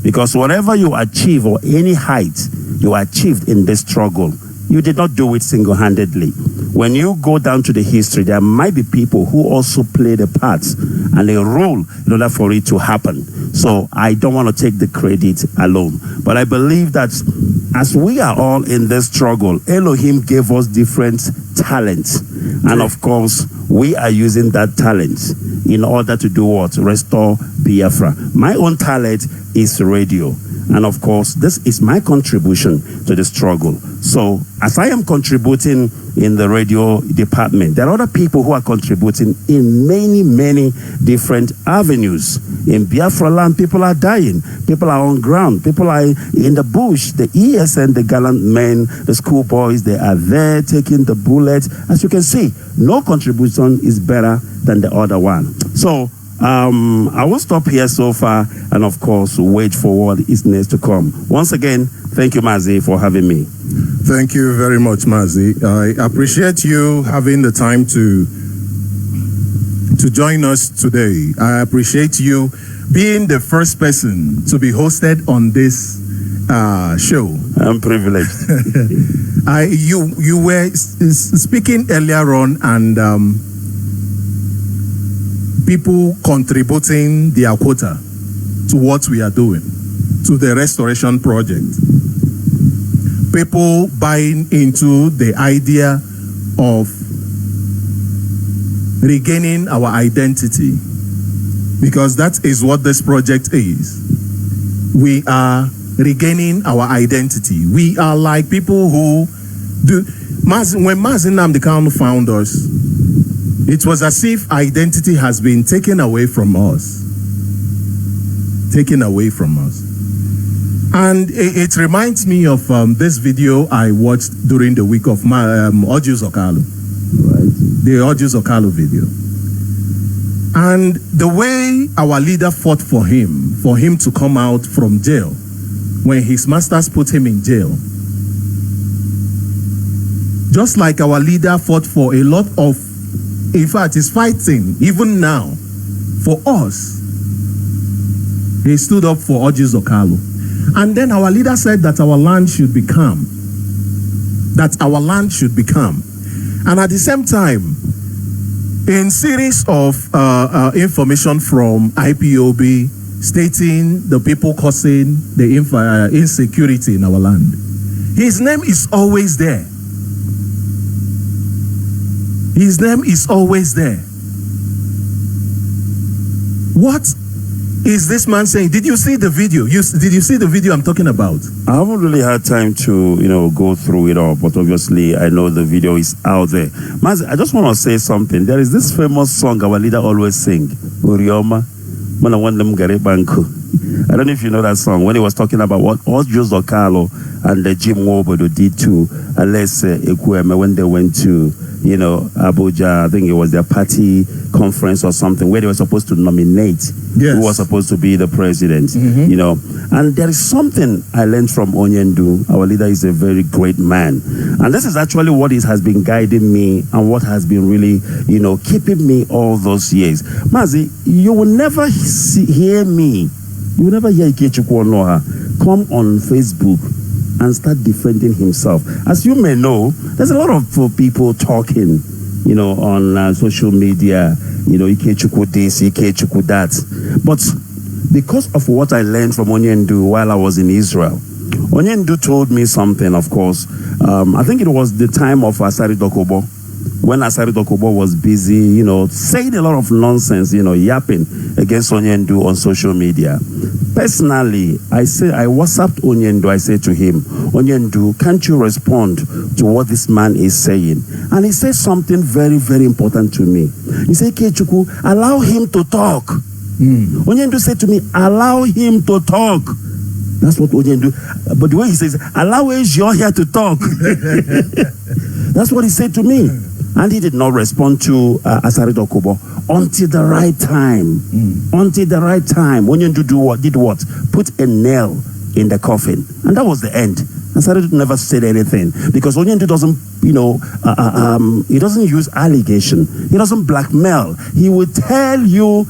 Because whatever you achieve or any height you achieved in this struggle, you did not do it single-handedly. When you go down to the history, there might be people who also played a part and a role in order for it to happen. So I don't want to take the credit alone. But I believe that as we are all in this struggle, Elohim gave us different talents. And of course, we are using that talent in order to do what? Restore Biafra. My own talent is radio. And of course, this is my contribution to the struggle. So as I am contributing in the radio department, there are other people who are contributing in many, many different avenues. In Biafra land, people are dying. People are on ground. People are in the bush. The ESN, the gallant men, the schoolboys, they are there taking the bullet. As you can see, no contribution is better than the other one. So I will stop here so far and, of course, wait for what is next to come. Once again, thank you, Mazi, for having me. Thank you very much, Mazi. I appreciate you having the time to join us today. I appreciate you being the first person to be hosted on this show. I'm privileged. You were speaking earlier on and people contributing their quota to what we are doing, to the restoration project. People buying into the idea of regaining our identity, because that is what this project is. We are regaining our identity. We are like people who do. When Mazi Nnamdi Kanu found us, it was as if identity has been taken away from us. Taken away from us. And it reminds me of this video I watched during the week of Ojus Okalo. Right. The Ojus Okalo video. And the way our leader fought for him to come out from jail, when his masters put him in jail. Just like our leader fought for a lot of, in fact, is fighting even now for us. He stood up for Ojus Okalo. And then our leader said that our land should become. That our land should become. And at the same time, in series of information from IPOB stating the people causing the insecurity in our land, his name is always there. His name is always there. What is this man saying? Did you see the video? Did you see the video I'm talking about? I haven't really had time to, go through it all, but obviously I know the video is out there. Mazi, I just want to say something. There is this famous song our leader always sing, Urioma, when I want them Gare Banku. I don't know if you know that song, when he was talking about what Ojus Okalo and the Jim Wobodo did to Alesse Ekwueme when they went to, Abuja. I think it was their party conference or something where they were supposed to nominate who was supposed to be the president, And there is something I learned from Onyendu. Our leader is a very great man. And this is actually what has been guiding me and what has been really, keeping me all those years. Mazi, you will never hear me. You will never hear Ikechukwu Onuoha come on Facebook and start defending himself. As you may know, there's a lot of people talking, on social media, Ikechukwu this, Ikechukwu that. But because of what I learned from Onyendu while I was in Israel, Onyendu told me something, of course. I think it was the time of Asari Dokubo, when Asari Dokubo was busy, saying a lot of nonsense, yapping against Onyendu on social media. Personally, I WhatsApped Onyendu. I said to him, Onyendu, can't you respond to what this man is saying? And he said something very, very important to me. He said, Ikechukwu, allow him to talk. Onyendu said to me, allow him to talk. That's what Onyendu, but the way he says, allow your here to talk. That's what he said to me. And he did not respond to Asari Dokubo until the right time. Until the right time. Onyendu did what? Put a nail in the coffin. And that was the end. Asari never said anything. Because Onyendu doesn't, he doesn't use allegation. He doesn't blackmail. He will tell you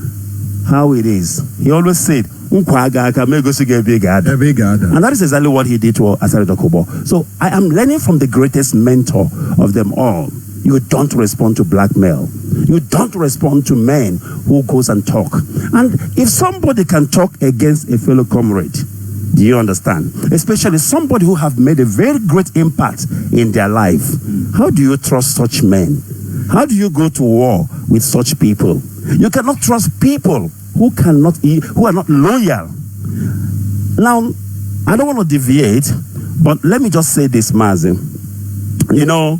how it is. He always said, nkwaga aka megosi ga ebe ga ada. And that is exactly what he did to Asare Dokubo. So I am learning from the greatest mentor of them all. You don't respond to blackmail. You don't respond to men who goes and talk. And if somebody can talk against a fellow comrade, do you understand? Especially somebody who have made a very great impact in their life. How do you trust such men? How do you go to war with such people? You cannot trust people who are not loyal. Now, I don't want to deviate, but let me just say this, Mazi. You know,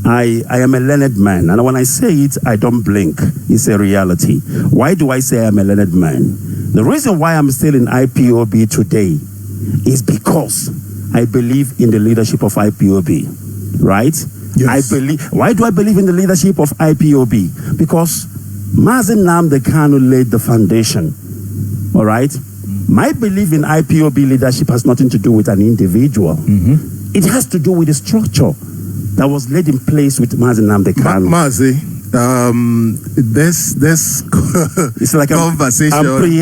I am a learned man, and when I say it, I don't blink. It's a reality. Why do I say I'm a learned man? The reason why I'm still in IPOB today is because I believe in the leadership of IPOB, right? Yes. Why do I believe in the leadership of IPOB? Because Mazi Nnamdi Kanu laid the foundation, all right? My belief in IPOB leadership has nothing to do with an individual. It has to do with the structure that was laid in place with Mazi Nnamdi Kanu. Mazi, this it's like conversation.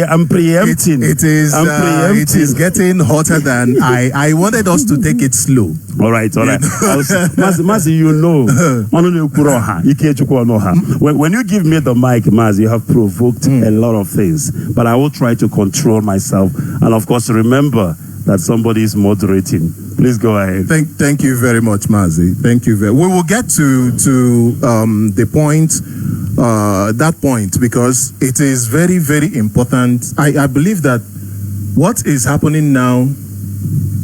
I'm preempting. It is getting hotter than I wanted us to take it slow. All right. Mazi, you know, Ikechukwu Onuoha. When you give me the mic, Mazi, you have provoked a lot of things, but I will try to control myself, and of course, remember that somebody is moderating. Please go ahead. Thank you very much, Mazi. Thank you very. We will get to the point, that point, because it is very, very important. I believe that what is happening now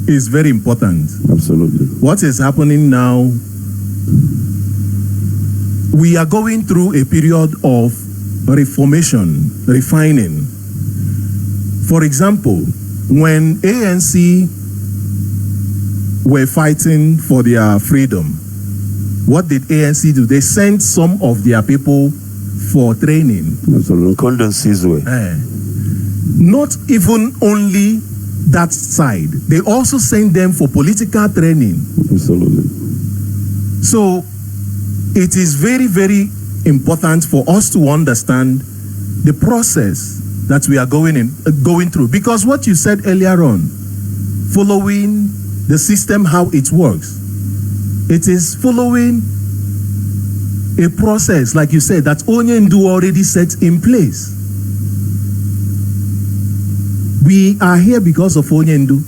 is very important. Absolutely. What is happening now? We are going through a period of reformation, refining. For example, when ANC were fighting for their freedom, what did ANC do? They sent some of their people for training. Not even only that side. They also sent them for political training. Absolutely. So it is very, very important for us to understand the process that we are going through. Because what you said earlier on, following the system, how it works, it is following a process, like you said, that Onyendu already set in place. We are here because of Onyendu.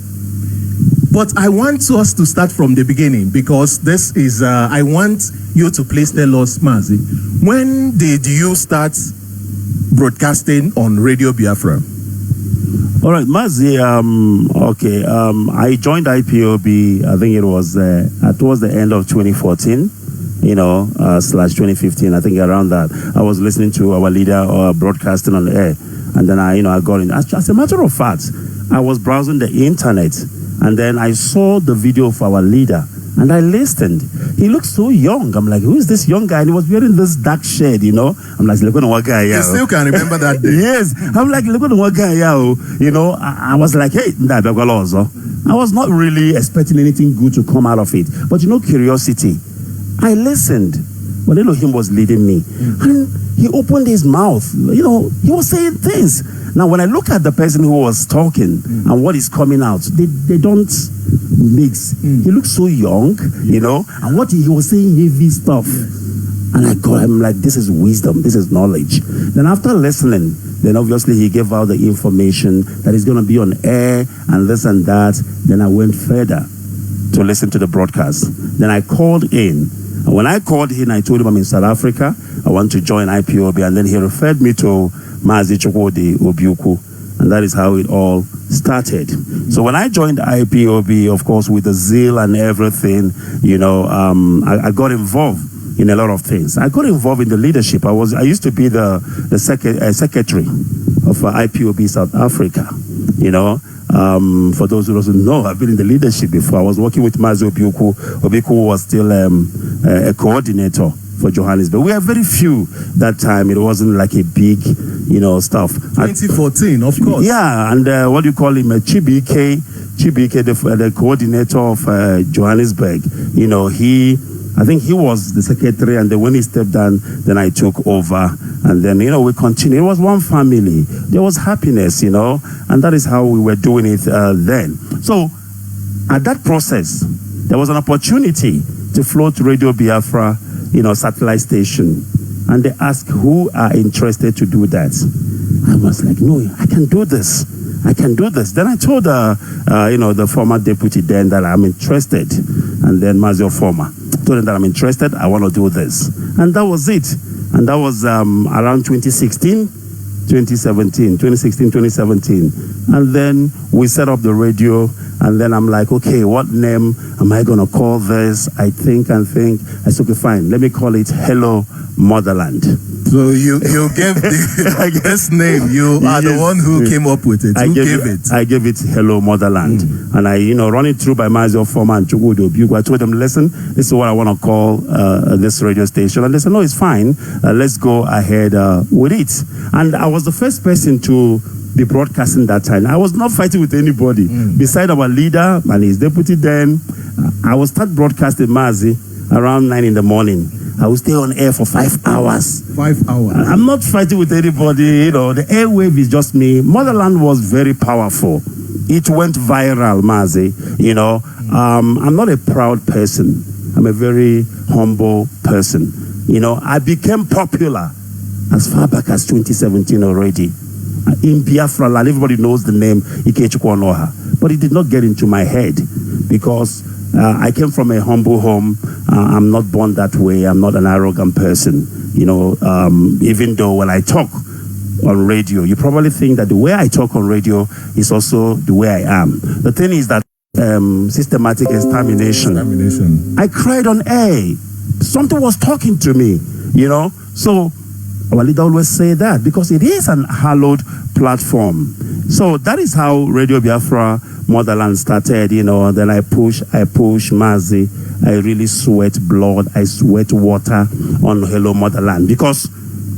But I want us to start from the beginning, because this is, I want you to please tell us, Mazi, when did you start broadcasting on Radio Biafra? All right, Mazi, I joined IPOB, I think it was towards the end of 2014, / 2015, I think around that. I was listening to our leader broadcasting on the air, and then I got in. As a matter of fact, I was browsing the internet, and then I saw the video of our leader, and I listened. He looked so young. I'm like, who is this young guy? And he was wearing this dark shade, I'm like, look at what guy. You still can remember that day. Yes. I'm like, look at what guy. I was like, hey, I was not really expecting anything good to come out of it. But curiosity. I listened. But Elohim was leading me. And he opened his mouth. He was saying things. Now, when I look at the person who was talking and what is coming out, they don't mix. He looks so young, and what he was saying heavy stuff. And I'm like, this is wisdom, this is knowledge. Then after listening, then obviously he gave out the information that is going to be on air and this and that. Then I went further to listen to the broadcast. Then I called in. And when I called in, I told him I'm in South Africa. I want to join IPOB. And then he referred me to Mazi Obiukwu. And that is how it all started. So when I joined IPOB, of course, with the zeal and everything, I got involved in a lot of things. I got involved in the leadership. I used to be the secretary of IPOB South Africa. For those who doesn't know, I've been in the leadership before. I was working with Mazi Obiukwu. Obiukwu was still a coordinator for Johannesburg. We are very few that time. It wasn't like a big, stuff. 2014, of course. Yeah, and what do you call him? Chibike, the coordinator of Johannesburg. He I think he was the secretary, and then when he stepped down, then I took over. And then, we continued. It was one family. There was happiness, and that is how we were doing it then. So at that process, there was an opportunity to float Radio Biafra, satellite station. And they asked who are interested to do that. I was like, no, I can do this. I can do this. Then I told, the former deputy then that I'm interested. And then Mazi, former, told him that I'm interested. I want to do this. And that was it. And that was around 2016, 2017. And then we set up the radio. And then I'm like, okay, what name am I going to call this? I think. I said, okay, fine. Let me call it Hello Motherland. So you gave this name. You are the one who came up with it. Who gave it? I gave it Hello Motherland. And I, run it through by Mazi, former and Ikechukwu. I told them, listen, this is what I want to call this radio station. And they said, no, it's fine. Let's go ahead with it. And I was the first person to be broadcasting that time. I was not fighting with anybody. Beside our leader and his deputy then, I will start broadcasting Mazi around 9 in the morning. I will stay on air for 5 hours. 5 hours. I'm not fighting with anybody. The airwave is just me. Motherland was very powerful. It went viral, Mazi. I'm not a proud person. I'm a very humble person. I became popular as far back as 2017 already. In Biafra land, everybody knows the name Ikechukwu Onuoha, but it did not get into my head because I came from a humble home. I'm not born that way. I'm not an arrogant person. Even though when I talk on radio, you probably think that the way I talk on radio is also the way I am. The thing is that systematic extermination. I cried on air. Something was talking to me, So our leader always say that because it is an hallowed platform. So that is how Radio Biafra Motherland started, Then I push Mazi. I really sweat blood. I sweat water on Hello Motherland. Because,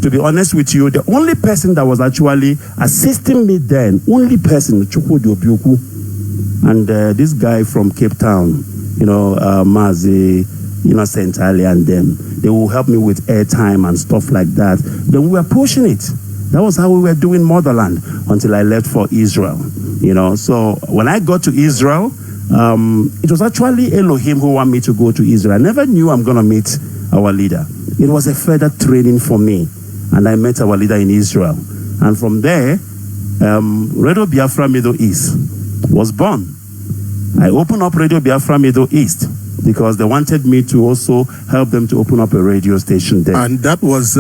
to be honest with you, the only person that was actually assisting me then, only person, Ikechukwu, and this guy from Cape Town, Mazi, Innocent Ali and them, they will help me with airtime and stuff like that. Then we were pushing it. That was how we were doing Motherland until I left for Israel. So when I got to Israel, it was actually Elohim who wanted me to go to Israel. I never knew I'm going to meet our leader. It was a further training for me. And I met our leader in Israel. And from there, Radio Biafra Middle East was born. I opened up Radio Biafra Middle East because they wanted me to also help them to open up a radio station there. And that was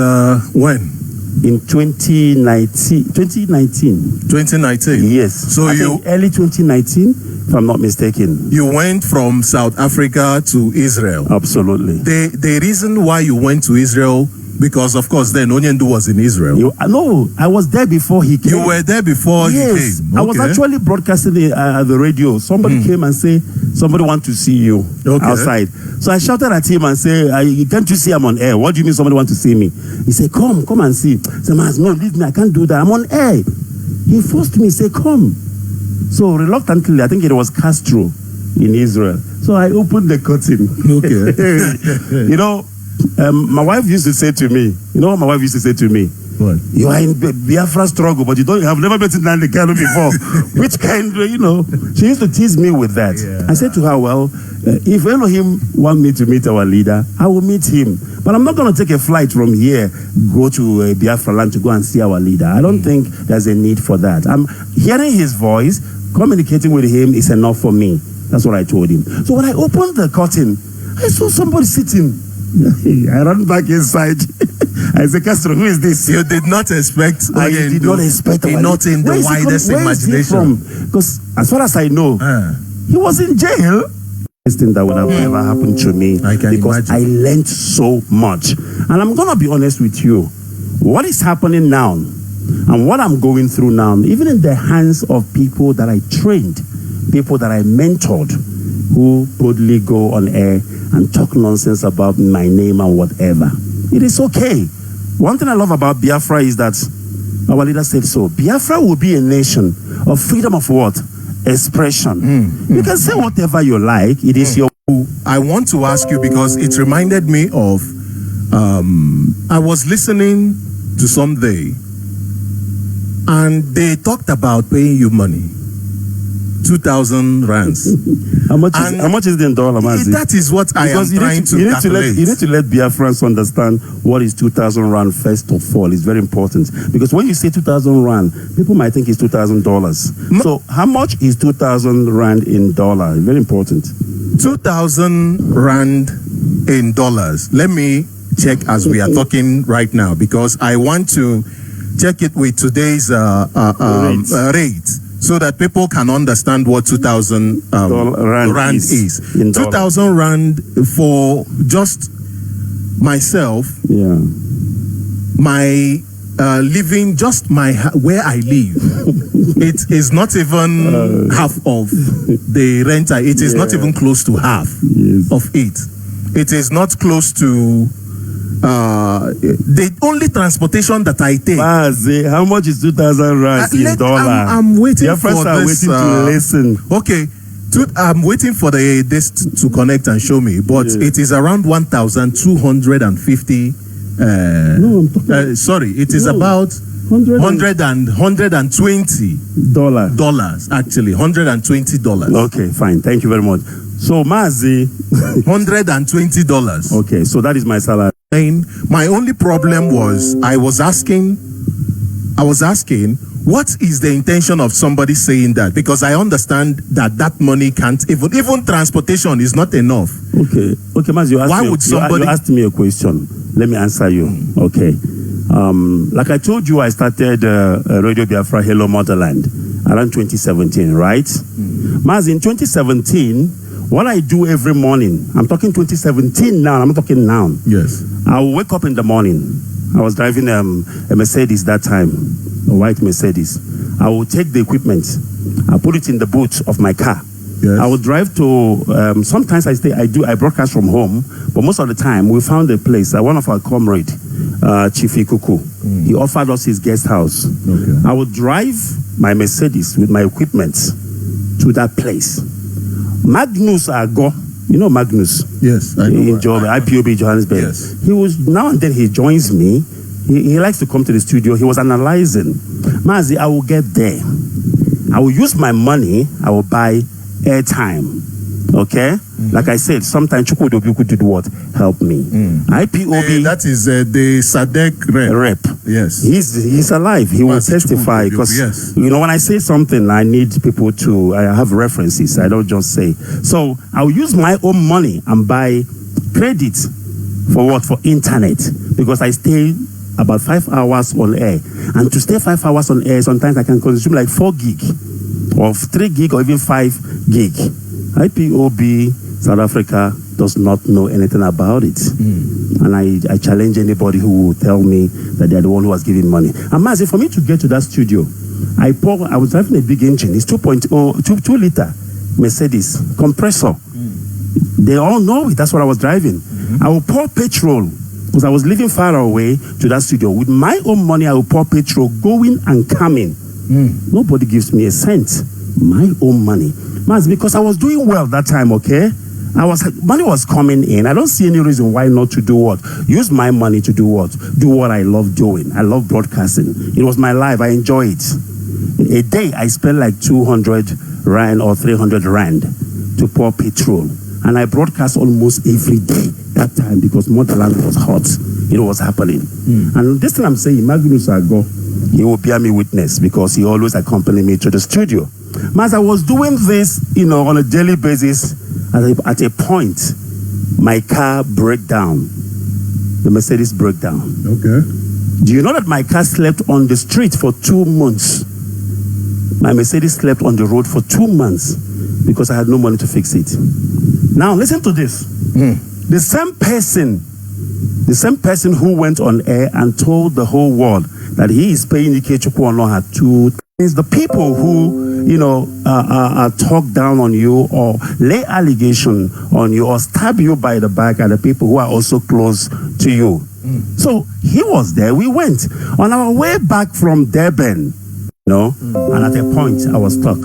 when? In 2019. 2019? Yes. So early 2019, if I'm not mistaken. You went from South Africa to Israel. Absolutely. The reason why you went to Israel, because of course then Onyendu was in Israel. No, I was there before he came. You were there before he came. Okay. I was actually broadcasting the radio. Somebody came and said, somebody want to see you outside. So I shouted at him and said, can't you see I'm on air? What do you mean somebody want to see me? He said, come and see. I said, no, leave me, I can't do that. I'm on air. He forced me, say, come. So reluctantly, I think it was Castro in Israel. So I opened the curtain. Okay. My wife used to say to me, what my wife used to say to me? What? You are in Biafra struggle, but you have never been in the Kano before. Which kind, she used to tease me with that. Yeah. I said to her, well, if Elohim want me to meet our leader, I will meet him. But I'm not going to take a flight from here, go to Biafra land to go and see our leader. I don't think there's a need for that. I'm hearing his voice, communicating with him is enough for me. That's what I told him. So when I opened the curtain, I saw somebody sitting. I ran back inside. I said, Castro, who is this? You did not expect. I did not expect. Not in the widest imagination. Because as far as I know, he was in jail. This thing that would have never happened to me. Because I learned so much. And I'm going to be honest with you. What is happening now and what I'm going through now, even in the hands of people that I trained, people that I mentored, who boldly go on air and talk nonsense about my name and whatever. It is okay. One thing I love about Biafra is that our leader said so. Biafra will be a nation of freedom of what? expression. You can say whatever you like. It is your. I want to ask you because it reminded me of I was listening to Someday and they talked about paying you money. 2,000 rands. How much is it in dollar, Mazi? That is what I am trying to calculate. You need to let Biafrans understand what is 2,000 rand first of all. It's very important. Because when you say 2,000 rand, people might think it's $2,000. So how much is 2,000 rand in dollar? Very important. 2,000 rand in dollars. Let me check as we are talking right now because I want to check it with today's rate. So that people can understand what 2,000 rand is. 2,000 rand for just myself, my living, just where I live. It is not even half of the rent. It is not even close to half of it. It is not close to the only transportation that I take. Mazi, how much is 2,000 rand in dollar? I'm waiting Your friends for are this. Waiting to listen. Okay, I'm waiting for this to connect and show me, but it is around 1,250. Sorry, it is about 120 dollars. Actually, $120. Okay, fine. Thank you very much. So, Mazi, $120. Okay, so that is my salary. My only problem was I was asking, what is the intention of somebody saying that? Because I understand that money can't even transportation is not enough. Okay, Mazi, you asked me a question. Let me answer you. Okay. Like I told you, I started Radio Biafra Hello Motherland around 2017, right? Mazi, in 2017, what I do every morning, I'm talking 2017 now, I'm not talking now. Yes. I will wake up in the morning. I was driving a Mercedes that time, a white Mercedes. I will take the equipment, I put it in the boot of my car. Yes. I will drive to, sometimes I broadcast from home, but most of the time we found a place, one of our comrades, Chief Ikechukwu, he offered us his guest house. Okay. I would drive my Mercedes with my equipment to that place. Magnus Ago, you know Magnus? Yes, I know. In IPOB Johannesburg. Yes. He was, now and then he joins me. He likes to come to the studio. He was analyzing. Mazi, I will get there. I will use my money. I will buy airtime. Okay? Like I said, sometimes Chukwu could do what? Help me. IPOB. That is the SADC rep. Yes. He's alive. He will testify because, you know, when I say something, I need people to, I have references. I don't just say. So I'll use my own money and buy credit for what? For internet. Because I stay about 5 hours on air. And to stay 5 hours on air, sometimes I can consume like 4 gig or 3 gig or even 5 gig. IPOB South Africa does not know anything about it. And I challenge anybody who will tell me that they're the one who was giving money. And Mazi, for me to get to that studio, I was driving a big engine. It's 2 liter Mercedes compressor. They all know it. That's what I was driving. I will pour petrol because I was living far away to that studio. With my own money, I will pour petrol going and coming. Nobody gives me a cent. My own money. Mazi, because I was doing well that time, okay? Money was coming in. I don't see any reason why not to do what? Use my money to do what? Do what I love doing. I love broadcasting. It was my life. I enjoy it. A day, I spent like 200 rand or 300 rand to pour petrol. And I broadcast almost every day that time because Motherland was hot. It was happening. And this thing I'm saying, Magnus Ago, he will bear me witness because he always accompanied me to the studio. As I was doing this, you know, on a daily basis, at a point, my car broke down. The Mercedes broke down. Okay. Do you know that my car slept on the street for 2 months? My Mercedes slept on the road for 2 months because I had no money to fix it. Now, listen to this. The same person who went on air and told the whole world that he is paying Ikechukwu Onuoha 2 times the people who, you know, talk down on you or lay allegation on you or stab you by the back are the people who are also close to you. So he was there. We went on our way back from Durban, you know, and at a point I was stuck.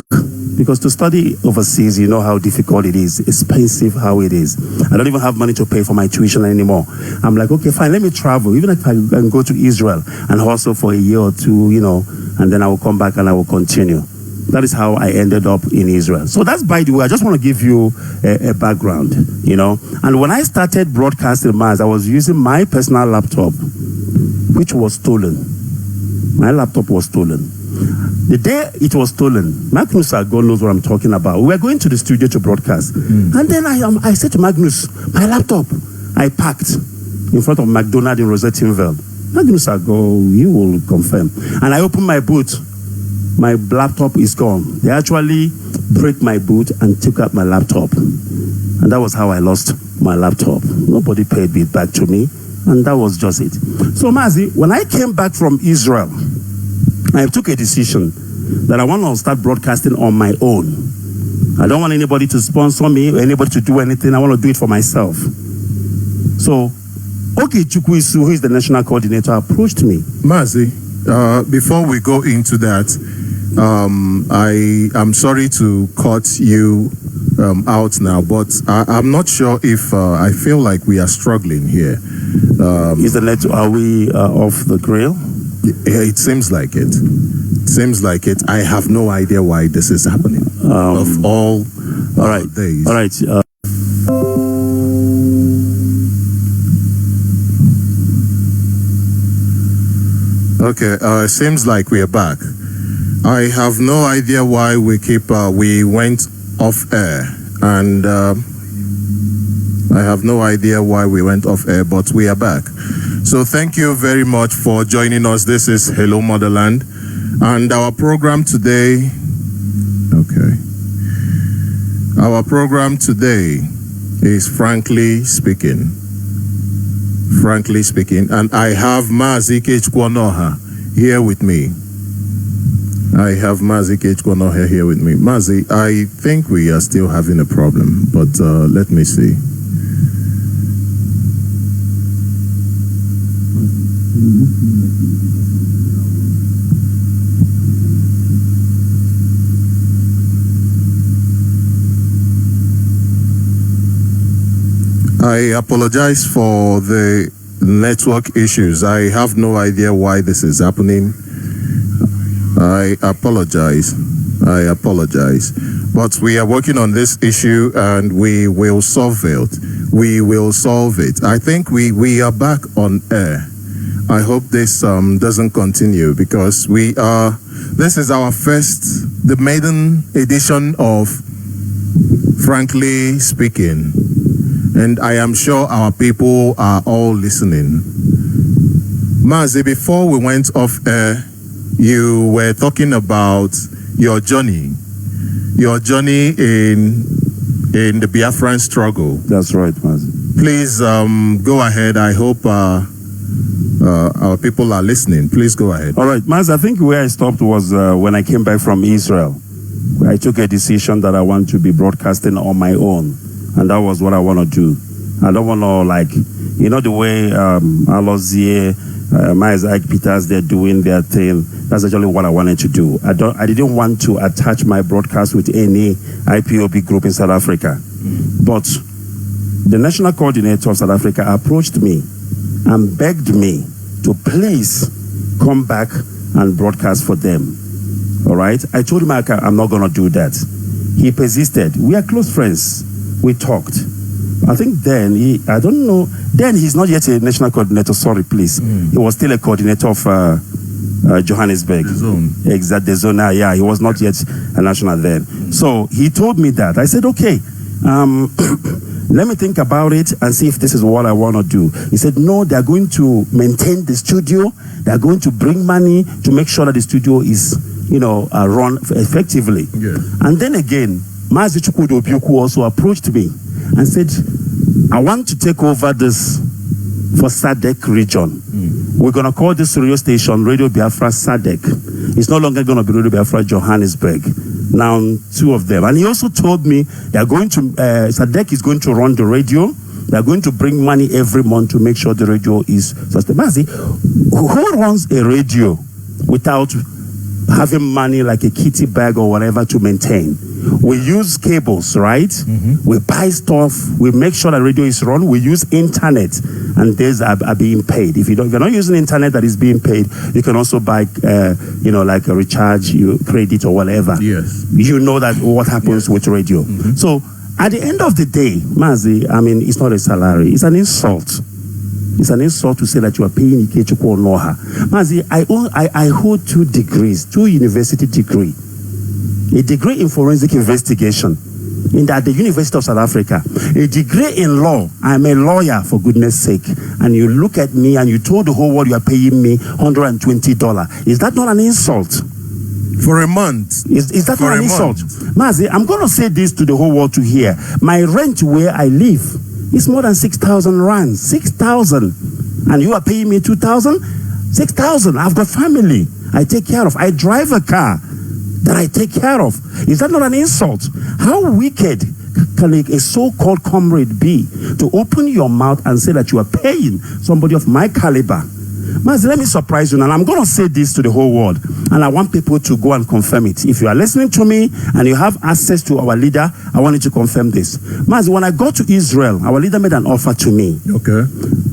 Because to study overseas, you know how difficult it is, expensive how it is. I don't even have money to pay for my tuition anymore. I'm like, okay, fine, let me travel. Even if I can go to Israel and hustle for a year or two, you know, and then I will come back and I will continue. That is how I ended up in Israel. So that's, by the way, I just want to give you a background, you know. And when I started broadcasting Maz, I was using my personal laptop, which was stolen. My laptop was stolen. The day it was stolen, Magnus God knows what I'm talking about. We were going to the studio to broadcast. And then I said to Magnus, my laptop, I parked in front of McDonald's in Rosettenville. Magnus you will confirm. And I opened my boot. My laptop is gone. They actually break my boot and took out my laptop. And that was how I lost my laptop. Nobody paid it back to me. And that was just it. So Mazi, when I came back from Israel, I took a decision that I want to start broadcasting on my own. I don't want anybody to sponsor me or anybody to do anything. I want to do it for myself. So, Ikechukwu, who is the national coordinator, approached me. Mazi, before we go into that, I'm sorry to cut you out now, but I'm not sure if I feel like we are struggling here. Are we off the grill? It seems like it. Seems like it. I have no idea why this is happening. Of all right days. All right. Okay. Seems like we are back. I have no idea why we went off air, and I have no idea why we went off air, but we are back. So thank you very much for joining us. This is Hello Motherland, and our program today. Okay. Our program today is Frankly Speaking. Frankly Speaking, and I have Mazi Ikechukwu here with me. I have Mazi Ikechukwu here with me. Mazi, I think we are still having a problem, but let me see. I apologize for the network issues. I have no idea why this is happening. I apologize. But we are working on this issue and we will solve it. We will solve it. I think we are back on air. I hope this doesn't continue because this is our the maiden edition of Frankly Speaking. And I am sure our people are all listening. Mazi, before we went off air, you were talking about your journey in the Biafran struggle. That's right, Mazi. Please go ahead. I hope our people are listening. Please go ahead. All right, Mazi, I think where I stopped was when I came back from Israel. I took a decision that I want to be broadcasting on my own. And that was what I want to do. I don't want to, the way Alozie, Isaac Peters, they're doing their thing. That's actually what I wanted to do. I didn't want to attach my broadcast with any IPOB group in South Africa. But the national coordinator of South Africa approached me and begged me to please come back and broadcast for them. All right? I told him I'm not going to do that. He persisted. We are close friends. We talked. I think then, then he's not yet a national coordinator, sorry, please. He was still a coordinator of Johannesburg. The zone. Exactly, the zone, yeah, he was not yet a national then. So he told me that. I said, okay, let me think about it and see if this is what I want to do. He said, no, they're going to maintain the studio. They're going to bring money to make sure that the studio is, run effectively. Yeah. And then again, Mazi Ikechukwu also approached me and said, I want to take over this for SADC region. We're going to call this radio station Radio Biafra SADC. It's no longer going to be Radio Biafra Johannesburg. Now, two of them. And he also told me they're going to, SADC is going to run the radio. They're going to bring money every month to make sure the radio is sustainable. Mazi, who runs a radio without having money like a kitty bag or whatever to maintain. We use cables, right? We buy stuff. We make sure that radio is run. We use internet, and these are being paid. If you're not using internet that is being paid, you can also buy, like a recharge, credit or whatever. Yes. You know that what happens with radio. So at the end of the day, Mazi, I mean, it's not a salary. It's an insult. It's an insult to say that you are paying Ikechukwu Onuoha. Mazi, I hold 2 degrees, 2 university degrees. A degree in forensic investigation at the University of South Africa. A degree in law. I'm a lawyer, for goodness sake. And you look at me and you told the whole world you are paying me $120. Is that not an insult? For a month. Is that not an insult? Mazi, I'm going to say this to the whole world to hear. My rent where I live is more than 6,000 rands. 6,000. And you are paying me 2,000? 6,000. I've got family I take care of. I drive a car that I take care of. Is that not an insult? How wicked can a so-called comrade be to open your mouth and say that you are paying somebody of my caliber? Mazi, let me surprise you, and I'm going to say this to the whole world, and I want people to go and confirm it. If you are listening to me and you have access to our leader, I want you to confirm this. Mazi, when I go to Israel, our leader made an offer to me. Okay.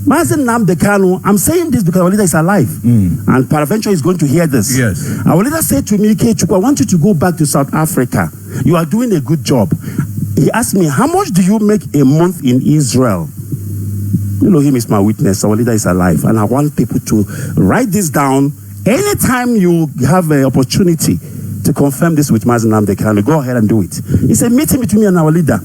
Mazi Nnamdi Kanu, I'm saying this because our leader is alive, and peradventure is going to hear this. Yes. Our leader said to me, Ikechukwu, I want you to go back to South Africa. You are doing a good job. He asked me, how much do you make a month in Israel? Elohim is my witness. Our leader is alive. And I want people to write this down. Anytime you have an opportunity to confirm this with Mazi Nnamdi Kanu, go ahead and do it. He said, meeting between me and our leader.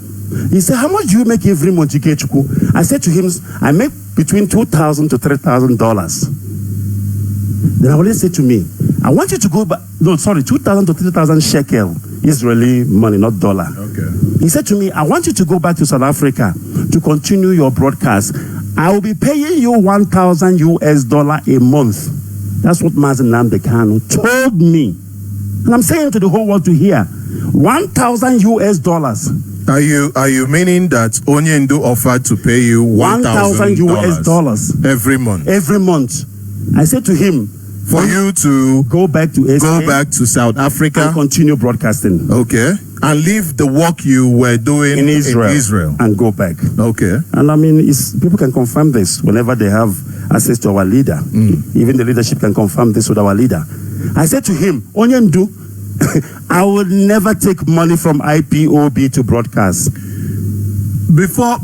He said, how much do you make every month, Ikechukwu? I said to him, I make between $2,000 to $3,000. Then our leader said to me, I want you to go back. No, sorry, 2,000 to 3,000 shekel. Israeli money, not dollar. Okay. He said to me, I want you to go back to South Africa to continue your broadcast. I will be paying you $1,000 US a month. That's what Mazi Nnamdi Kanu told me. And I'm saying to the whole world to hear, $1,000 US. Are you meaning that Onyendu offered to pay you $1,000 US every month? Every month. I said to him, for you to go back to South Africa and continue broadcasting. Okay. And leave the work you were doing in Israel and go back. Okay. And I mean, people can confirm this whenever they have access to our leader. Even the leadership can confirm this with our leader. I said to him, Onyendu, I will never take money from IPOB to broadcast. Before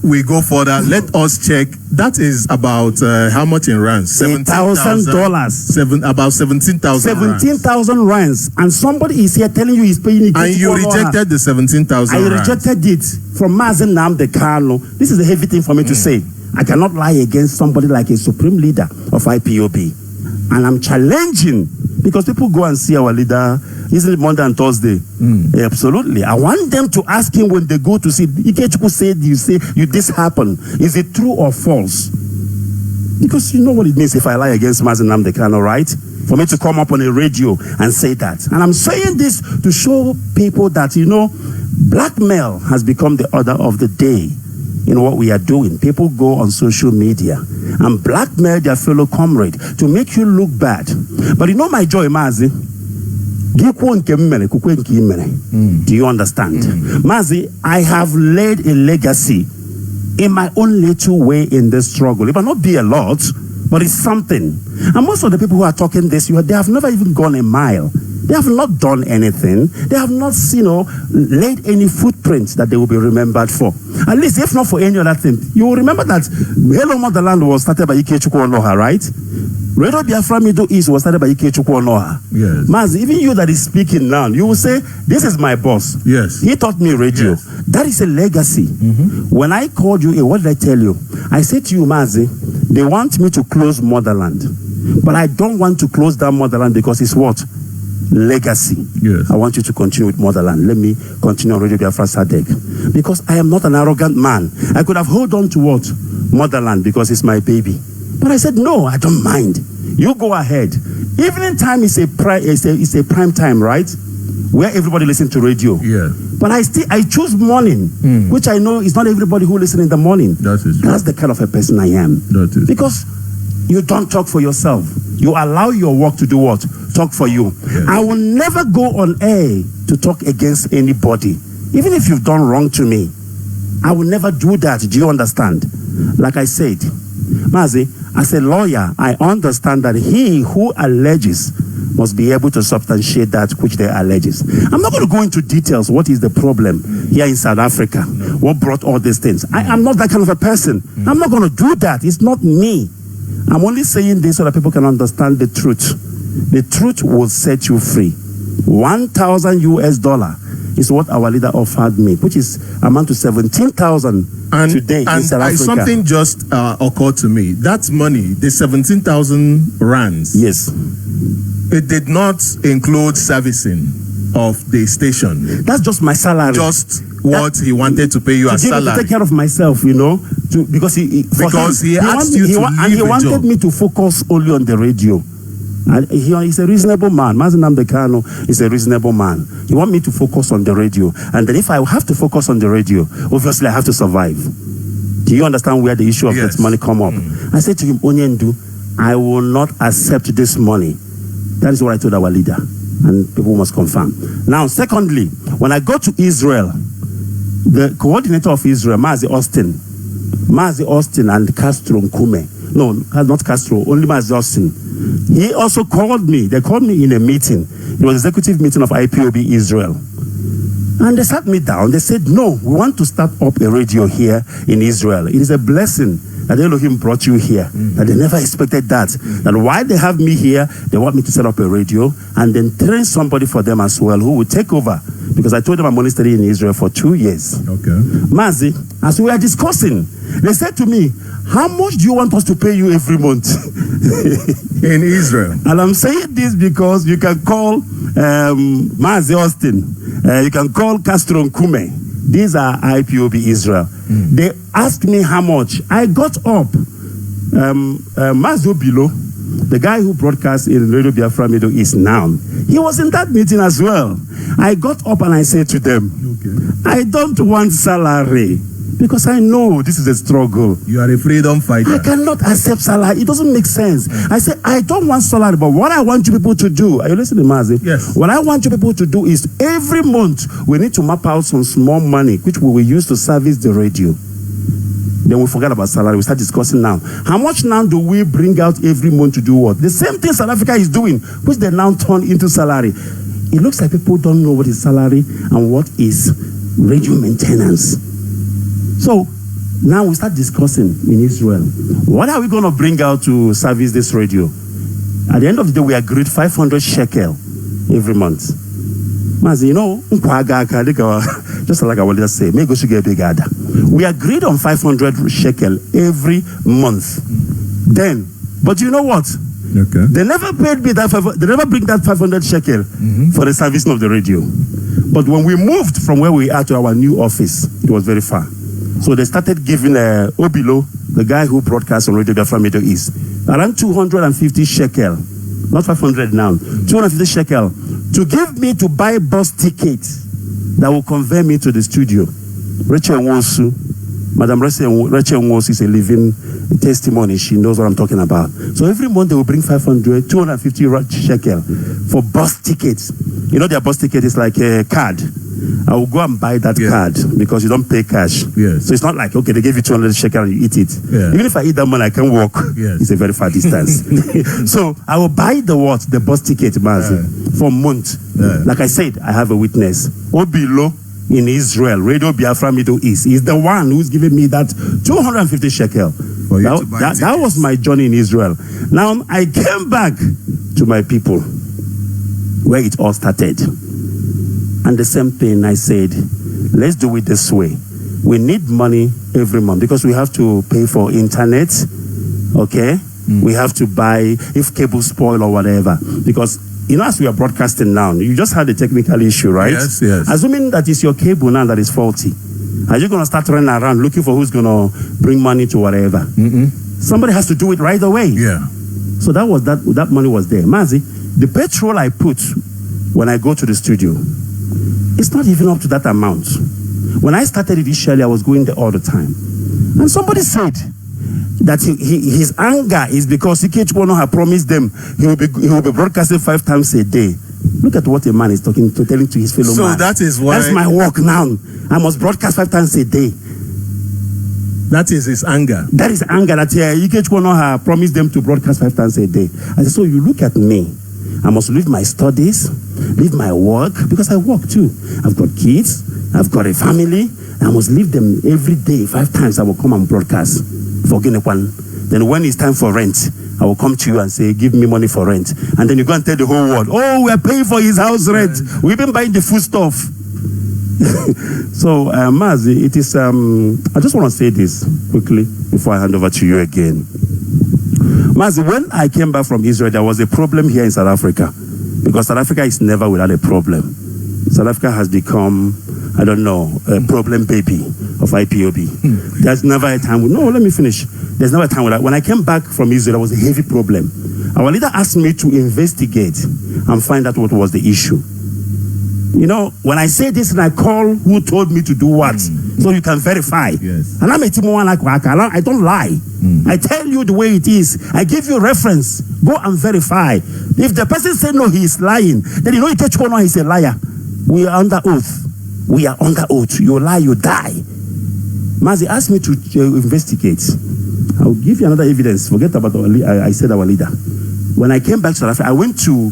we go further, let us check. That is about how much in rands? $17,000. About 17,000. 17,000 rands. And somebody is here telling you he's paying it. And you rejected the 17,000 rands. I rejected it from Mazi Nnamdi Kanu. This is a heavy thing for me to say. I cannot lie against somebody like a supreme leader of IPOB. And I'm challenging, because people go and see our leader, isn't it Monday and Thursday? Absolutely. I want them to ask him when they go to see, Ikechukwu said, this happened. Is it true or false? Because you know what it means if I lie against Mazi Nnamdi Kanu, right? For me to come up on a radio and say that. And I'm saying this to show people that, blackmail has become the order of the day. In what we are doing. People go on social media and blackmail their fellow comrade to make you look bad. But my joy, Mazi? Do you understand? Mazi, I have laid a legacy in my own little way in this struggle. It might not be a lot, but it's something. And most of the people who are talking this, they have never even gone a mile. They have not done anything. They have not, laid any footprints that they will be remembered for. At least, if not for any other thing, you will remember that Hello Motherland was started by Ikechukwu Onuoha, right? Radio Biafra Middle East was started by Ikechukwu Onuoha. Yes. Mazi, even you that is speaking now, you will say, this is my boss. Yes. He taught me radio. Yes. That is a legacy. When I called you, what did I tell you? I said to you, Mazi, they want me to close Motherland. But I don't want to close that Motherland because it's what? Legacy. Yes. I want you to continue with Motherland. Let me continue on Radio Biafra Sadek. Because I am not an arrogant man. I could have held on to what? Motherland, because it's my baby. But I said, no, I don't mind. You go ahead. Evening time is a prime time, right? Where everybody listens to radio. Yeah. But I choose morning, which I know is not everybody who listens in the morning. That is true. That's the kind of a person I am. That is because You don't talk for yourself. You allow your work to do what? Talk for you. Yes. I will never go on air to talk against anybody. Even if you've done wrong to me, I will never do that. Do you understand? Like I said, Mazi, as a lawyer, I understand that he who alleges must be able to substantiate that which they alleges. I'm not going to go into details. What is the problem here in South Africa? What brought all these things? I am not that kind of a person. I'm not going to do that. It's not me. I'm only saying this so that people can understand the truth. The truth will set you free. $1,000 US is what our leader offered me, which is amount to 17,000 today in South Africa. Something just occurred to me. That money, the 17,000 rands. Yes. It did not include servicing of the station. That's just my salary. Just what he wanted to pay you as salary. To take care of myself, you know, because he asked you to leave he wanted me to focus only on the radio. And he's a reasonable man. Mazi Kano is a reasonable man. He wants me to focus on the radio. And then if I have to focus on the radio, obviously I have to survive. Do you understand where the issue of that money come up? I said to him, Onyendu, I will not accept this money. That is what I told our leader. And people must confirm. Now, secondly, when I go to Israel, the coordinator of Israel, Mazi Austin and Castro Nkume, no, not Castro, only Mazi Austin, he also called me. They called me in a meeting. It was an executive meeting of IPOB Israel. And they sat me down. They said, no, we want to start up a radio here in Israel. It is a blessing that Elohim brought you here. That they never expected that. That while they have me here, they want me to set up a radio and then train somebody for them as well who will take over. Because I told them I'm only studying in Israel for 2 years. Okay. Mazi, as we were discussing, they said to me, how much do you want us to pay you every month? In Israel. And I'm saying this because you can call Mazi Austin, you can call Castro Nkume. These are IPOB Israel. They asked me how much. I got up. Mazo Bilo, the guy who broadcasts in Radio Biafra Middle East now, he was in that meeting as well. I got up and I said to them, I don't want salary. Because I know this is a struggle. You are a freedom fighter. I cannot accept salary. It doesn't make sense. I say, I don't want salary, but what I want you people to do, are you listening, Mazi? Yes. What I want you people to do is every month we need to map out some small money which we will use to service the radio. Then we forget about salary. We start discussing now. How much now do we bring out every month to do what? The same thing South Africa is doing, which they now turn into salary. It looks like people don't know what is salary and what is radio maintenance. So now we start discussing in Israel, what are we going to bring out to service this radio? At the end of the day, we agreed 500 shekel every month. Mazi, you know, just like I wanted to say, we agreed on 500 shekel every month. Then, but you know what? Okay. They never paid me that. They never bring that 500 shekel for the service of the radio. But when we moved from where we are to our new office, it was very far. So they started giving Obilo, the guy who broadcasts on Radio Biafra Middle East, around 250 shekel, not 500 now, 250 shekel, to give me to buy bus tickets that will convey me to the studio. Rachel Nwosu, Madam Rachel Nwosu is a living testimony. She knows what I'm talking about. So every month they will bring 500, 250 shekel for bus tickets. You know, their bus ticket is like a card. I will go and buy that card because you don't pay cash. Yes. So it's not like, okay, they gave you 200 shekel and you eat it. Yeah. Even if I eat that money, I can walk. Yes. It's a very far distance. So I will buy the bus ticket, Mazi, for a month. Yeah. Like I said, I have a witness. Obilo in Israel, Radio Biafra Middle East, is the one who's giving me that 250 shekel. That was my journey in Israel. Now I came back to my people where it all started. And the same thing I said, let's do it this way. We need money every month because we have to pay for internet, okay? We have to buy, if cable spoil or whatever. Because, you know, as we are broadcasting now, you just had a technical issue, right? Yes, yes. Assuming that it's your cable now that is faulty, are you going to start running around looking for who's going to bring money to whatever? Somebody has to do it right away. Yeah. So that money was there. Mazi, the petrol I put when I go to the studio, it's not even up to that amount. When I started initially, I was going there all the time. And somebody said, that his anger is because Ikechukwu had promised them he will be broadcasting 5 times a day. Look at what a man is telling to his fellow man. So that is why... That's my work now. I must broadcast 5 times a day. That is his anger. That is anger that Ikechukwu had promised them to broadcast 5 times a day. I said, so you look at me. I must leave my studies, leave my work, because I work too. I've got kids, I've got a family. I must leave them every day. 5 times I will come and broadcast for Guinea-Kwan. Then when it's time for rent, I will come to you and say, give me money for rent. And then you go and tell the whole world, oh, we are paying for his house rent. We've been buying the food stuff. So, Mazi, it is, I just want to say this quickly before I hand over to you again. Mazi, when I came back from Israel, there was a problem here in South Africa. Because South Africa is never without a problem. South Africa has become, I don't know, a problem baby of IPOB. There's never a time, no, let me finish. There's never a time when I came back from Israel, there was a heavy problem. Our leader asked me to investigate and find out what was the issue. You know, when I say this and I call who told me to do what, so you can verify. Yes. And I'm a Timoan like I don't lie. I tell you the way it is. I give you reference. Go and verify. If the person said no, he is lying, then you know Ikechukwu is a liar. We are under oath. We are under oath. You lie, you die. Mazi asked me to investigate. I'll give you another evidence. Forget about I said our leader. When I came back to South Africa, I went to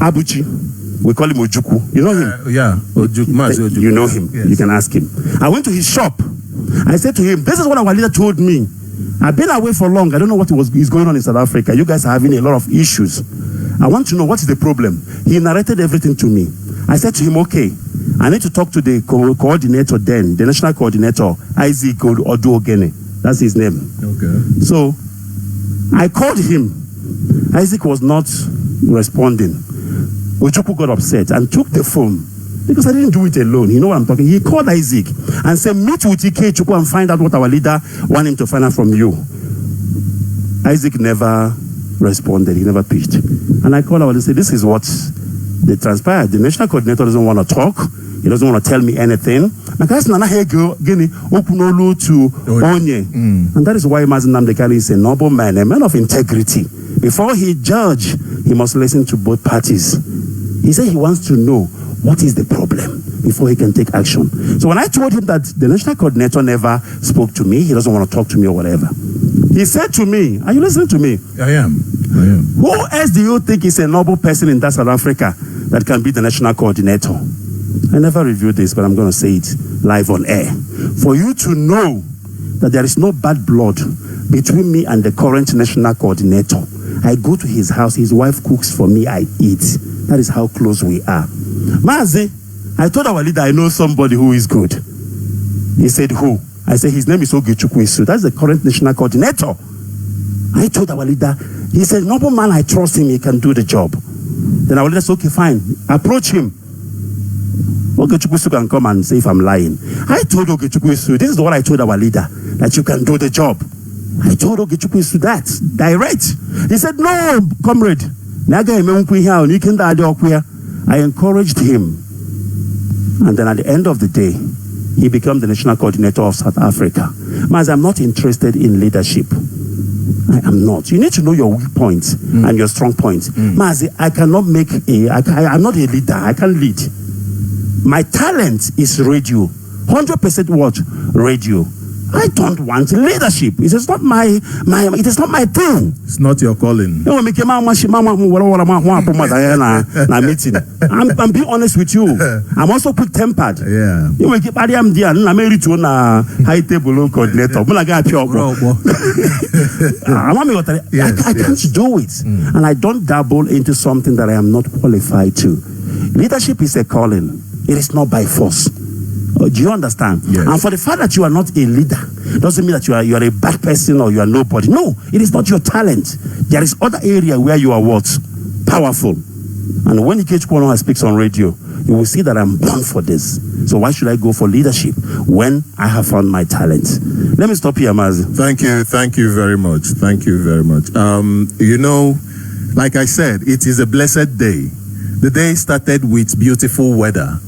Abuchi. We call him Ojukwu. You know him? Yeah, Mazi Ojukwu. You know him. Yes. You can ask him. I went to his shop. I said to him, this is what our leader told me. I've been away for long. I don't know what is going on in South Africa. You guys are having a lot of issues. I want to know what is the problem. He narrated everything to me. I said to him, okay, I need to talk to the coordinator then, the national coordinator, Isaac Oduogene. That's his name. Okay. So I called him. Isaac was not responding. Ojukwu got upset and took the phone because I didn't do it alone. You know what I'm talking? He called Isaac and said, meet with Ikechukwu and find out what our leader wants him to find out from you. Isaac never responded. He never pitched. And I called out and said, this is what they transpired. The national coordinator doesn't want to talk. He doesn't want to tell me anything. And that is why Mazi Nnamdi is a noble man, a man of integrity. Before he judge, he must listen to both parties. He said he wants to know what is the problem before he can take action. So when I told him that the national coordinator never spoke to me, he doesn't want to talk to me or whatever, he said to me, are you listening to me? I am. Who else do you think is a noble person in South Africa that can be the national coordinator? I never reviewed this, but I'm going to say it live on air. For you to know that there is no bad blood between me and the current national coordinator. I go to his house, his wife cooks for me, I eat. That is how close we are. Mazi, I told our leader I know somebody who is good. He said, who? I said, his name is Ikechukwu. That's the current national coordinator. I told our leader, he said, noble man, I trust him, he can do the job. Then our leader said, okay, fine, approach him. Ikechukwu can come and say if I'm lying. I told Ikechukwu, this is what I told our leader, that you can do the job. I told Ikechukwu that, direct. He said, no, comrade. I encouraged him. And then at the end of the day, he became the national coordinator of South Africa. Mazi, I'm not interested in leadership. I am not. You need to know your weak points and your strong points. Mazi, I cannot make I'm not a leader. I can't lead. My talent is radio. 100% what? Radio. I don't want leadership. It is not my it is not my thing. It's not your calling. I'm being honest with you. I'm also quick-tempered. Yeah. High table coordinator. I can't do it. And I don't dabble into something that I am not qualified to. Leadership is a calling. It is not by force. Do you understand? Yes. And for the fact that you are not a leader doesn't mean that you are a bad person or you are nobody. No, it is not your talent. There is other area where you are what? Powerful. And when Ikechukwu speaks on radio, you will see that I'm born for this. So why should I go for leadership when I have found my talent? Let me stop here, Mazi. Thank you very much. Thank you very much. You know, like I said, it is a blessed day. The day started with beautiful weather.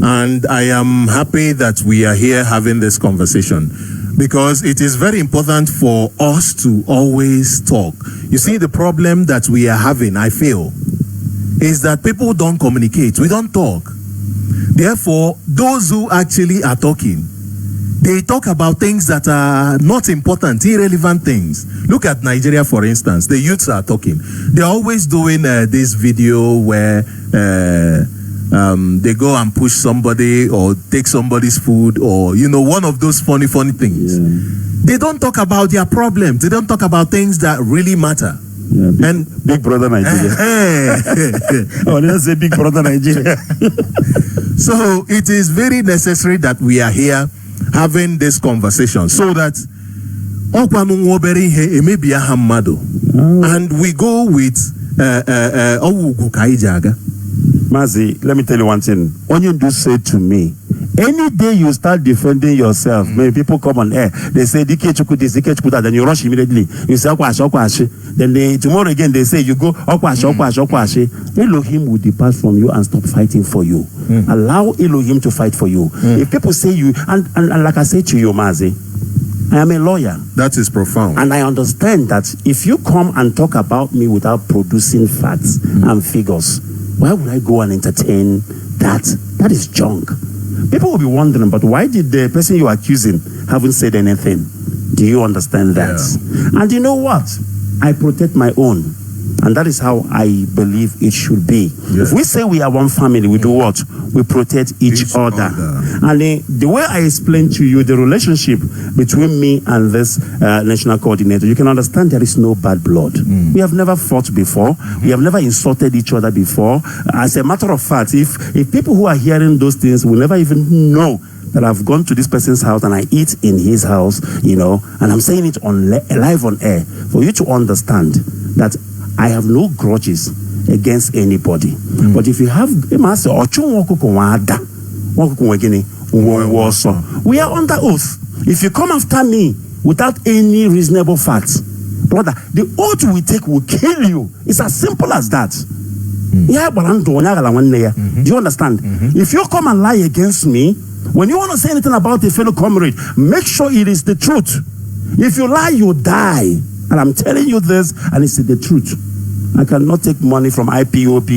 And I am happy that we are here having this conversation. because it is very important for us to always talk. You see, the problem that we are having, I feel, is that people don't communicate. We don't talk. Therefore, those who actually are talking, they talk about things that are not important, irrelevant things. Look at Nigeria, for instance. The youths are talking. They're always doing this video where they go and push somebody or take somebody's food, or, you know, one of those funny things. Yeah. They don't talk about their problems. They don't talk about things that really matter. Yeah, and Big Brother Nigeria. Oh, let's say Big Brother Nigeria. So it is very necessary that we are here having this conversation so that and we go with Mazi, let me tell you one thing. Onion do say to me, any day you start defending yourself, when people come on air, they say Ikechukwu this, Ikechukwu that, then you rush immediately. You say Okwashi. Then tomorrow again they say you go Okwashi. Elohim will depart from you and stop fighting for you. Allow Elohim to fight for you. If people say you, and like I say to you, Mazi, I am a lawyer. That is profound. And I understand that if you come and talk about me without producing facts and figures, why would I go and entertain that? That is junk. People will be wondering, but why did the person you're accusing haven't said anything? Do you understand that? Yeah. And you know what? I protect my own. And that is how I believe it should be. Yeah. If we say we are one family, we do what? We protect each other. And the way I explained to you the relationship between me and this national coordinator, you can understand there is no bad blood. We have never fought before. We have never insulted each other before. As a matter of fact, if people who are hearing those things will never even know that I've gone to this person's house and I eat in his house, you know, and I'm saying it on live on air for you to understand that I have no grudges against anybody. But if you have, we are under oath. If you come after me without any reasonable facts, brother, the oath we take will kill you. It's as simple as that. Do you understand? If you come and lie against me, when you want to say anything about a fellow comrade, make sure it is the truth. If you lie, you die. And I'm telling you this, and it's the truth. I cannot take money from IPOB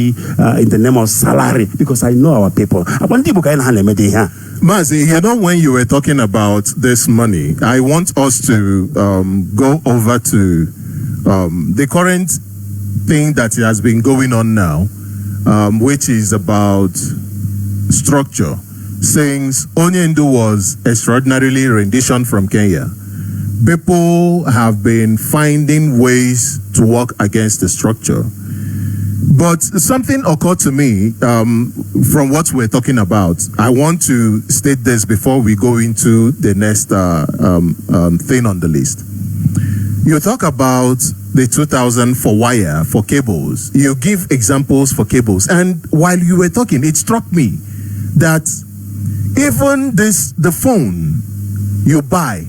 in the name of salary because I know our people. Mazi, you know, when you were talking about this money, I want us to go over to the current thing that has been going on now, which is about structure. Since Onyendu was extraordinarily rendition from Kenya, people have been finding ways to work against the structure. But something occurred to me from what we're talking about. I want to state this before we go into the next thing on the list. You talk about the 2,000 for wire, for cables. You give examples for cables. And while you were talking, it struck me that even the phone you buy,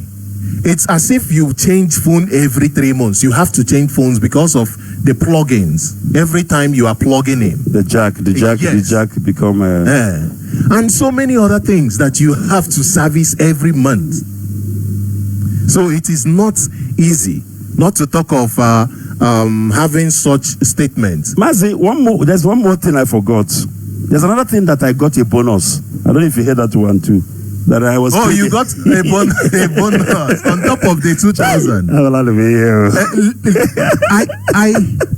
it's as if you change phone every 3 months. You have to change phones because of the plugins. Every time you are plugging in. The jack become and so many other things that you have to service every month. So it is not easy, not to talk of having such statements. Mazi, there's one more thing I forgot. There's another thing that I got a bonus. I don't know if you heard that one too. That I was. Oh, you got a bonus on top of the 2,000.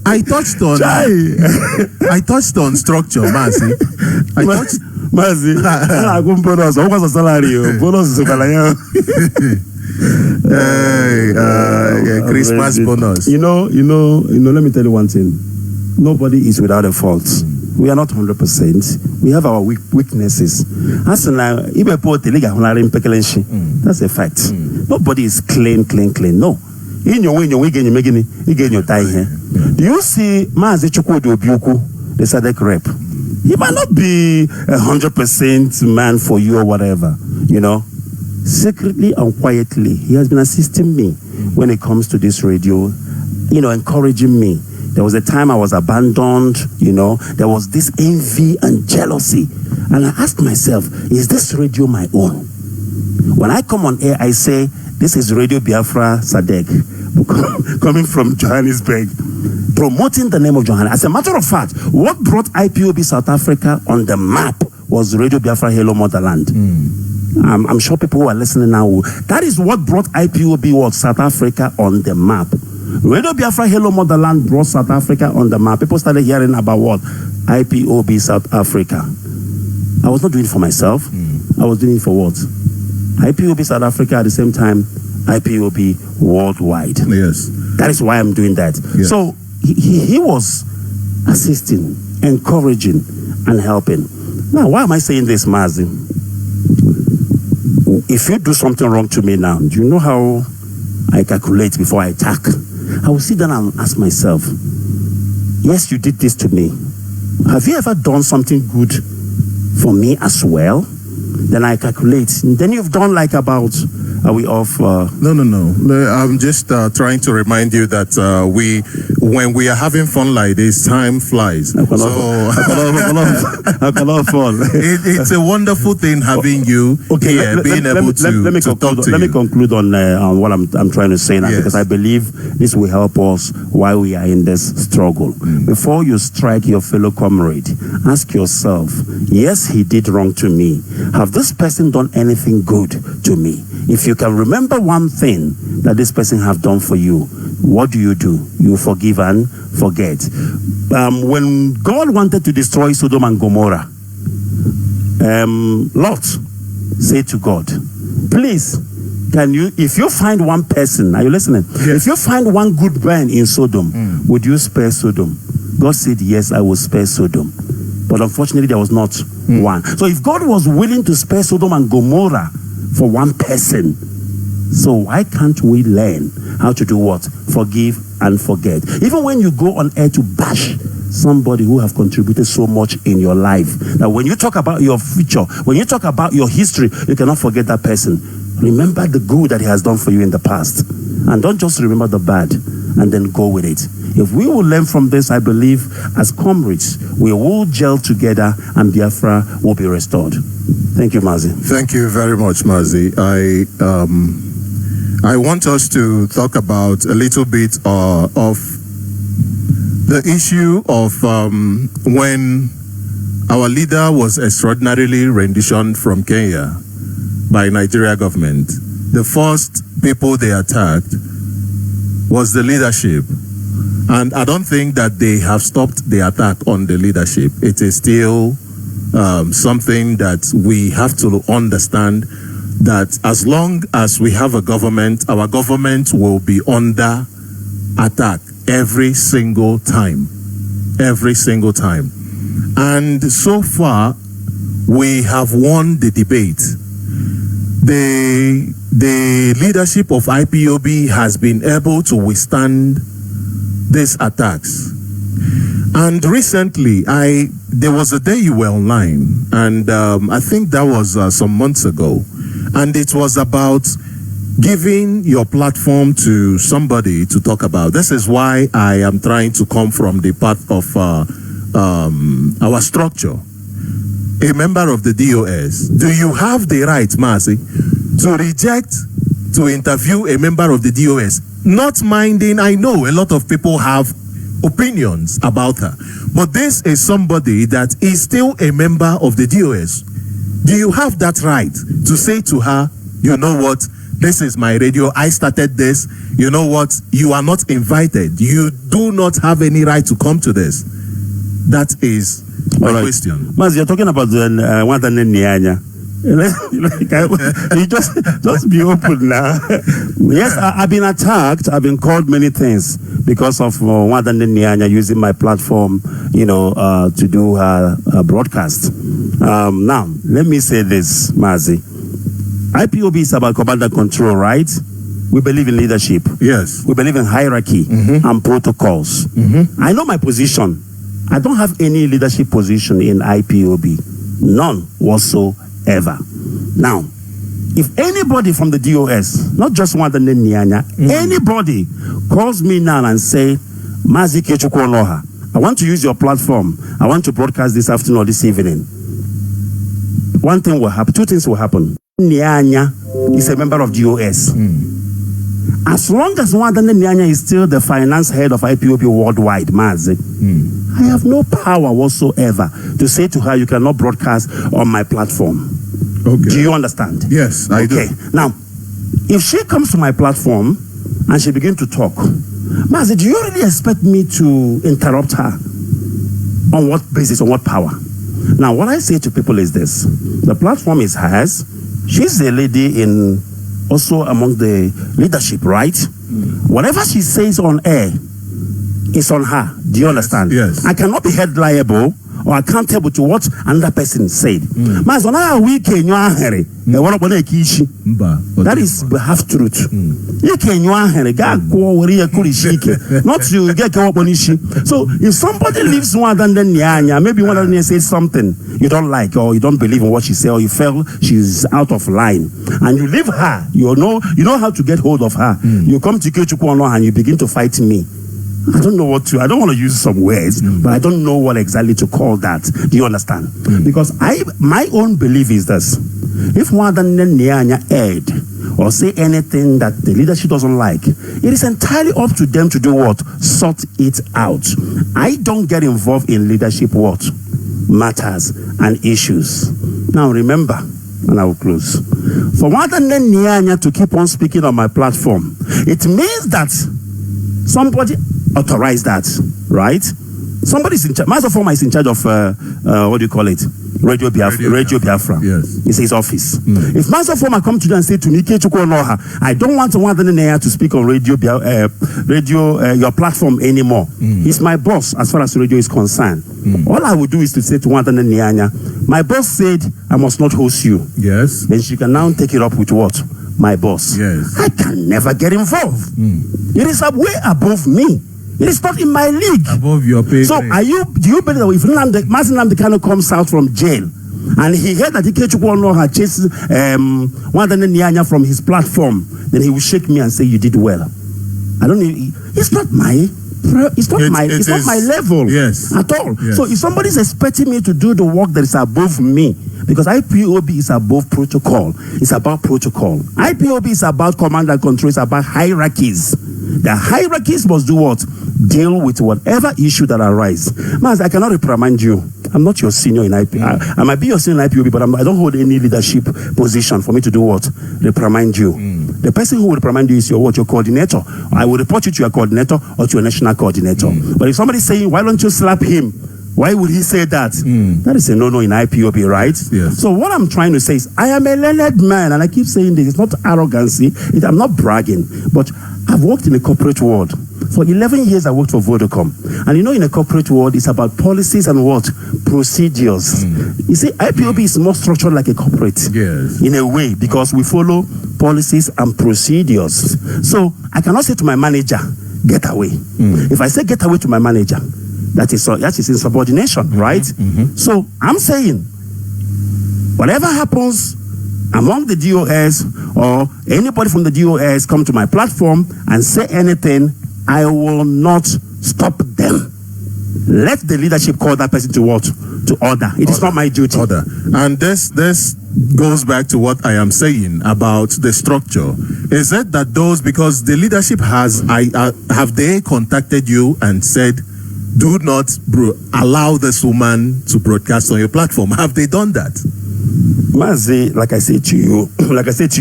I touched on. I touched on structure, Mazi. Mazi. I got bonus. What was the salary? Bonus is Christmas bonus. You know. Let me tell you one thing. Nobody is without a fault. We are not 100%. We have our weaknesses. That's a fact. Nobody is clean. No. In your way, you gain your tie here. Do you see Mazi Chukwu, the SADC rep? He might not be 100% man for you or whatever, you know. Secretly and quietly, he has been assisting me when it comes to this radio, you know, encouraging me. There was a time I was abandoned, you know. There was this envy and jealousy. And I asked myself, is this radio my own? When I come on air, I say, This is Radio Biafra Sadek, coming from Johannesburg, promoting the name of Johannesburg. As a matter of fact, what brought IPOB South Africa on the map was Radio Biafra Hello Motherland. I'm sure people who are listening now, that is what brought IPOB South Africa on the map. Radio Biafra Hello Motherland brought South Africa on the map. People started hearing about what? IPOB South Africa. I was not doing it for myself. I was doing it for what? IPOB South Africa at the same time, IPOB worldwide. Yes. That is why I'm doing that. Yes. So he was assisting, encouraging, and helping. Now, why am I saying this, Mazi? If you do something wrong to me now, do you know how I calculate before I attack? I will sit down and ask myself, yes, you did this to me. Have you ever done something good for me as well? Then I calculate. Then you've done like about, are we off? No. I'm just trying to remind you that when we are having fun like this, time flies. I cannot fall. It's a wonderful thing having you here, being able to talk to you. Let me conclude on what I'm trying to say now, yes. because I believe this will help us while we are in this struggle. Before you strike your fellow comrade, ask yourself, yes, he did wrong to me. Have this person done anything good to me? If you can remember one thing that this person have done for you, what do? You forgive and forget. When God wanted to destroy Sodom and Gomorrah, Lot said to God, please, can you, if you find one person, are you listening? Yes. If you find one good man in Sodom, would you spare Sodom? God said, yes, I will spare Sodom. But unfortunately, there was not one. So if God was willing to spare Sodom and Gomorrah for one person, so why can't we learn how to do what? Forgive and forget. Even when you go on air to bash somebody who have contributed so much in your life, that when you talk about your future, when you talk about your history, you cannot forget that person. Remember the good that he has done for you in the past. And don't just remember the bad and then go with it. If we will learn from this, I believe, as comrades, we will gel together and Biafra will be restored. Thank you, Mazi. Thank you very much, Mazi. I want us to talk about a little bit of the issue of when our leader was extraordinarily renditioned from Kenya by Nigeria government. The first people they attacked was the leadership. And I don't think that they have stopped the attack on the leadership. It is still something that we have to understand, that as long as we have a government, our government will be under attack every single time. Every single time. And so far, we have won the debate. The leadership of IPOB has been able to withstand these attacks. And recently, there was a day you were online, and I think that was some months ago, and it was about giving your platform to somebody to talk about. This is why I am trying to come from the path of our structure. A member of the DOS, do you have the right, Mazi, to reject to interview a member of the DOS? Not minding, I know a lot of people have opinions about her, but this is somebody that is still a member of the DOS. Do you have that right to say to her, you know what, this is my radio, I started this, you know what, you are not invited, you do not have any right to come to this? That is my question. Mas, you're talking about the one that Nyanya. You just be open now. Yes, I've been attacked. I've been called many things because of Wanda Nyanya using my platform, to do a broadcast. Now, let me say this, Mazi. IPOB is about command and control, right? We believe in leadership. Yes. We believe in hierarchy and protocols. I know my position. I don't have any leadership position in IPOB. None whatsoever. Now, if anybody from the DOS, not just one name Nyanya, anybody calls me now and say, Mazi Ikechukwu Onuoha, I want to use your platform. I want to broadcast this afternoon or this evening. One thing will happen. Two things will happen. Nyanya is a member of DOS. As long as Motherland Nyanya is still the finance head of IPOB worldwide, Mazi, I have no power whatsoever to say to her, you cannot broadcast on my platform. Okay. Do you understand? Yes, I do. Okay. Now, if she comes to my platform and she begins to talk, Mazi, do you really expect me to interrupt her? On what basis, on what power? Now, what I say to people is this. The platform is hers. She's a lady in also among the leadership, right? Whatever she says on air is on her. Do you understand? Yes. I cannot be held liable or accountable to what another person said. That is half truth. Not you get. So if somebody leaves one than Nyanya, maybe one of them says something you don't like or you don't believe in what she said or you felt she's out of line and you leave her, you know how to get hold of her. You come to Ikechukwu and you begin to fight me. I don't want to use some words, but I don't know what exactly to call that. Do you understand? Because my own belief is this. If Motherland Nyanya aired or say anything that the leadership doesn't like, it is entirely up to them to do what? Sort it out. I don't get involved in leadership matters and issues. Now remember, and I will close. For Motherland Nyanya to keep on speaking on my platform, it means that somebody authorized that, right? Somebody's in charge. Master Former is in charge of what do you call it? Radio Biafra. Yes. It's his office. If Master Former come to you and say to me, Ikechukwu Onuoha, I don't want Motherland to speak on your platform anymore. He's my boss as far as radio is concerned. All I would do is to say to Motherland, my boss said I must not host you. Yes. Then she can now take it up with what? My boss. Yes. I can never get involved. It is way above me. It is not in my league. Above your pay. So do you believe that if Mazi Nnamdi comes out from jail and he heard that Ikechukwu Onuoha chases Motherland Nyanya from his platform, then he will shake me and say, you did well. I don't know. It's not my my level at all. Yes. So if somebody is expecting me to do the work that is above me, because IPOB is above protocol, it's about protocol. IPOB is about command and control, it's about hierarchies. The hierarchies must do what? Deal with whatever issue that arises. Mazi, I cannot reprimand you. I'm not your senior in IPOB. I might be your senior in IPOB, but I don't hold any leadership position for me to do what? Reprimand you. The person who will reprimand you is your coordinator. I will report you to your coordinator or to your national coordinator. But if somebody's saying, why don't you slap him? Why would he say that? That is a no-no in IPOB, right? Yes. So what I'm trying to say is, I am a learned man, and I keep saying this. It's not arrogancy. I'm not bragging. But I've worked in the corporate world. For 11 years, I worked for Vodacom. And in the corporate world, it's about policies and what? Procedures. You see, IPOB is more structured like a corporate. Yes. In a way, because we follow policies and procedures. So I cannot say to my manager, get away. If I say get away to my manager, that is insubordination, right? So I'm saying, whatever happens among the DOS or anybody from the DOS come to my platform and say anything, I will not stop them. Let the leadership call that person to what? To order. It is not my duty. Order. And this goes back to what I am saying about the structure. Is it that because the leadership have they contacted you and said, do not allow this woman to broadcast on your platform? Have they done that? Mazi, like I said to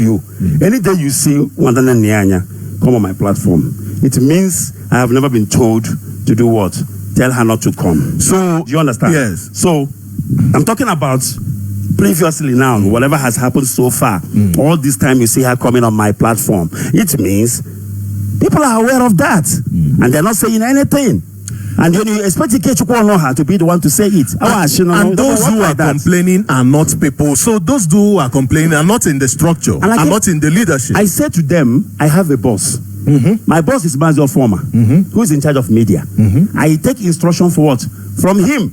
you, any day you see Motherland Nyanya come on my platform, it means I have never been told to do what? Tell her not to come. So, do you understand? Yes. So, I'm talking about previously now, whatever has happened so far. All this time you see her coming on my platform. It means people are aware of that. And they're not saying anything. And then you expect Ikechukwu Onuoha to be the one to say it. And those who are complaining are not people. So those who are complaining are not in the structure, are not in the leadership. I said to them, I have a boss. My boss is Mazi Former, who is in charge of media. I take instruction for what? From him.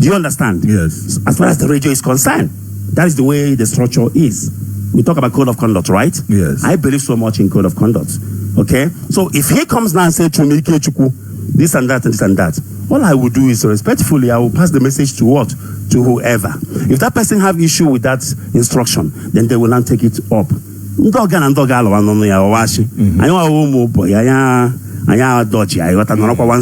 Do you understand? Yes. As far as the radio is concerned, that is the way the structure is. We talk about code of conduct, right? Yes. I believe so much in code of conduct. Okay? So if he comes now and says to me, Ikechukwu, this and that and this and that, all I will do is respectfully, I will pass the message to what? to whoever. If that person have issue with that instruction, then they will not take it up. One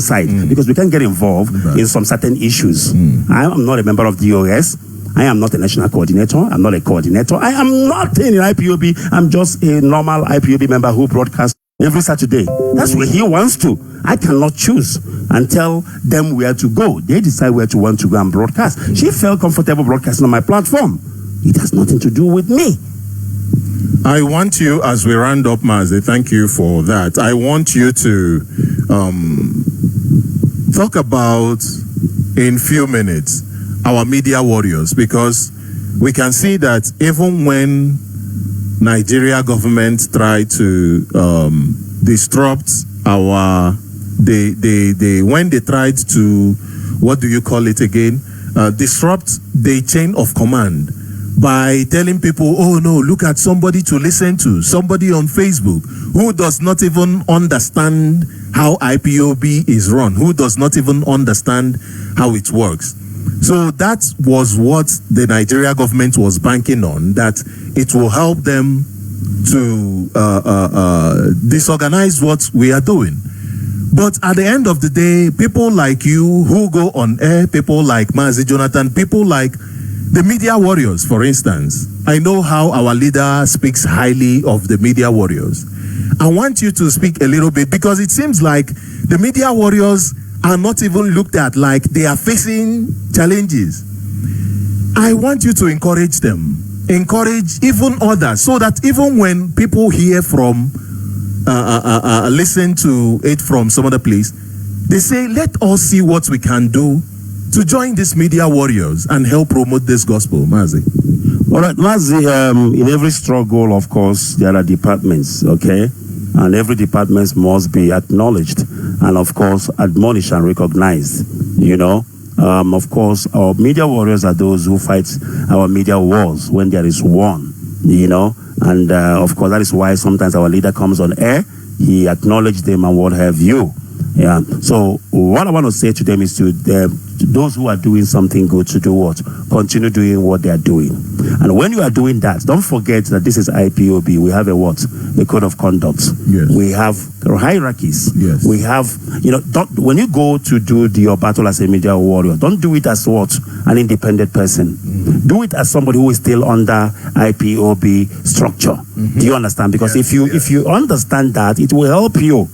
side because we can get involved in some certain issues. I am not a member of the DOS. I am not a national coordinator. I'm not a coordinator. I am not in IPOB. I'm just a normal IPOB member who broadcasts every Saturday. That's where he wants to. I cannot choose and tell them where to go. They decide where to want to go and broadcast. She felt comfortable broadcasting on my platform. It has nothing to do with me. I want you, as we round up, Mazi, thank you for that. I want you to talk about, in few minutes, our media warriors, because we can see that even when Nigeria government try to disrupt our, when they tried to, what do you call it again, disrupt the chain of command by telling people, oh no, look at somebody to listen to, somebody on Facebook who does not even understand how IPOB is run, who does not even understand how it works. So that was what the Nigeria government was banking on, that it will help them to disorganize what we are doing. But at the end of the day, people like you who go on air, people like Mazi Jonathan, people like the media warriors, for instance. I know how our leader speaks highly of the media warriors. I want you to speak a little bit, because it seems like the media warriors are not even looked at like they are facing challenges. I want you to encourage them, encourage even others, so that even when people hear from, listen to it from some other place, they say, let us see what we can do to join these media warriors and help promote this gospel. Mazi. All right, Mazi, in every struggle, of course, there are departments, okay? And every department must be acknowledged and, of course, admonished and recognized, you know? Of course, our media warriors are those who fight our media wars when there is one, you know? And, of course, that is why sometimes our leader comes on air, he acknowledges them and what have you. Yeah. So what I want to say to them is to those who are doing something good to do what? Continue doing what they are doing. And when you are doing that, don't forget that this is IPOB. We have a what? A code of conduct. Yes. We have hierarchies. Yes. We have, you know, when you go to do your battle as a media warrior, don't do it as what? An independent person. Mm-hmm. Do it as somebody who is still under IPOB structure. Mm-hmm. Do you understand? Because if you understand that, it will help you.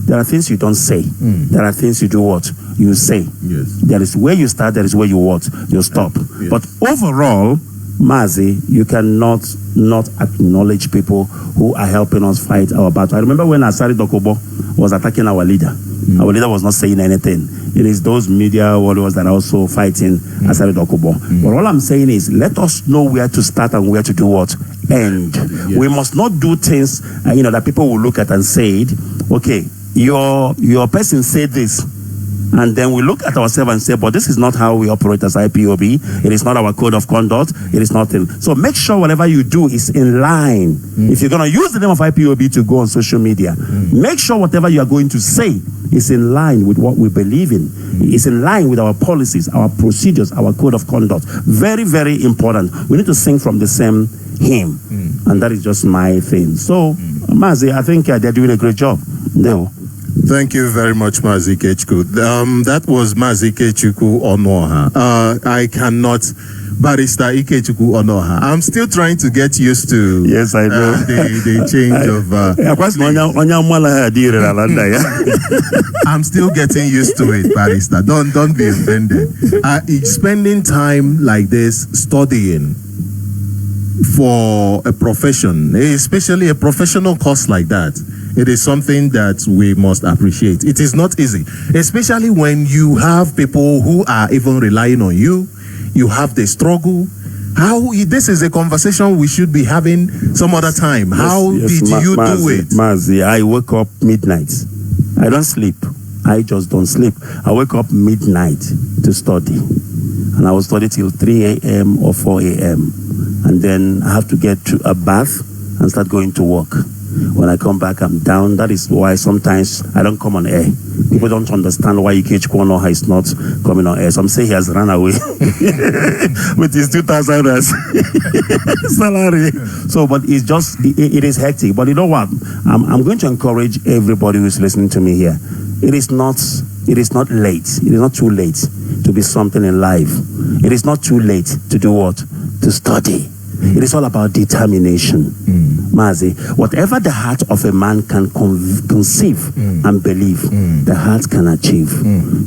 There are things you don't say. There are things you do what? You say. Yes. There is where you start, there is where you what? You stop. Yes. But overall, Mazi, you cannot not acknowledge people who are helping us fight our battle. I remember when Asari Dokubo was attacking our leader. Our leader was not saying anything. It is those media warriors that are also fighting Asari Dokubo. But all I'm saying is, let us know where to start and where to do what? End. Yes. We must not do things, that people will look at and say, okay, your person said this, and then we look at ourselves and say, but this is not how we operate as IPOB. It is not our code of conduct. It is nothing. So make sure whatever you do is in line. If you're going to use the name of IPOB to go on social media, make sure whatever you are going to say is in line with what we believe in. It's in line with our policies, our procedures, our code of conduct. Very, very important. We need to sing from the same hymn. And that is just my thing. So, Mazi, I think they're doing a great job. No. Thank you very much, Mazi Ikechukwu. That was Mazi Ikechukwu Onuoha. I cannot, Barrister Ikechukwu Onuoha. I'm still trying to get used to. Yes, I know. The change of. I'm still getting used to it, Barrister. Don't be offended. Spending time like this studying for a profession, especially a professional course like that, it is something that we must appreciate. It is not easy, especially when you have people who are even relying on you. You have the struggle. This is a conversation we should be having some other time. How did you do it? Mazi, I wake up midnight. I don't sleep. I just don't sleep. I wake up midnight to study. And I will study till 3 a.m. or 4 a.m. And then I have to get to a bath and start going to work. When I come back, I'm down. That is why sometimes I don't come on air. People don't understand why Ikechukwu Onuoha is not coming on air. Some say he has run away with his 2,000 salary. So, but it's just, it is hectic. But you know what? I'm going to encourage everybody who's listening to me here. It is not late. It is not too late to be something in life. It is not too late to do what? To study. It is all about determination. Mazi, whatever the heart of a man can conceive and believe, the heart can achieve.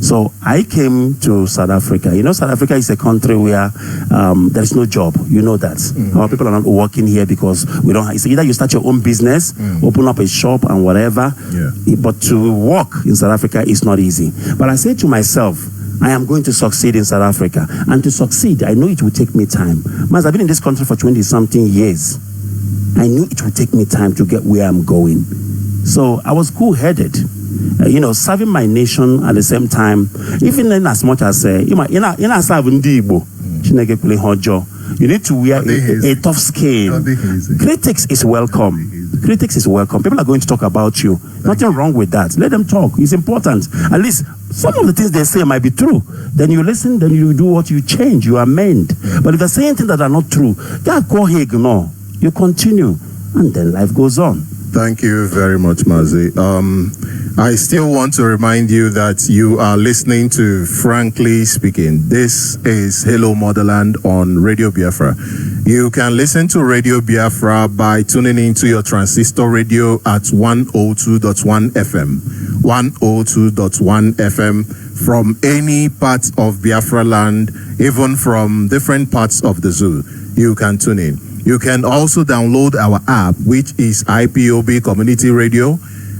So I came to South Africa. You know, South Africa is a country where there is no job. You know that. Our people are not working here because we don't. It's either you start your own business, open up a shop and whatever. But to work in South Africa is not easy. But I say to myself, I am going to succeed in South Africa. And to succeed, I know it will take me time. Mas, I've been in this country for 20-something years. I knew it would take me time to get where I'm going. So I was cool-headed. Serving my nation at the same time, even in as much as, you need to wear a tough skin. Critics is welcome. Critics is welcome. People are going to talk about you. Nothing wrong with that. Let them talk. It's important. At least some of the things they say might be true. Then you listen, then you do what you change, you amend. But if they're saying things that are not true, ignore. You continue, and then life goes on. Thank you very much, Mazi. I still want to remind you that you are listening to Frankly Speaking. This is Hello Motherland on Radio Biafra. You can listen to Radio Biafra by tuning into your transistor radio at 102.1 FM. 102.1 FM from any part of Biafra land, even from different parts of the zoo. You can tune in. You can also download our app, which is IPOB Community Radio.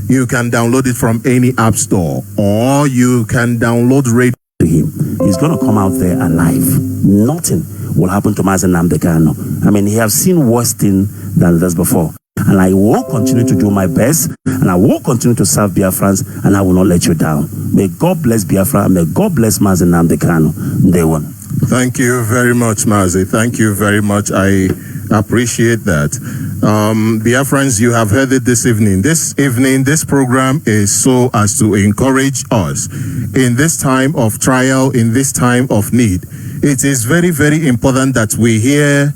You can download it from any app store, or you can download radio to him. He's going to come out there alive. Nothing will happen to Mazi Nnamdi Kanu. I mean, he has seen worse things than this before. And I will continue to do my best, and I will continue to serve Biafrans, and I will not let you down. May God bless Biafra, and may God bless Mazi Nnamdi Kanu. Day one. Thank you very much, Mazi. Thank you very much. I appreciate that. Biafrans, you have heard it this evening. This evening, this program is so as to encourage us in this time of trial, in this time of need. It is very, very important that we hear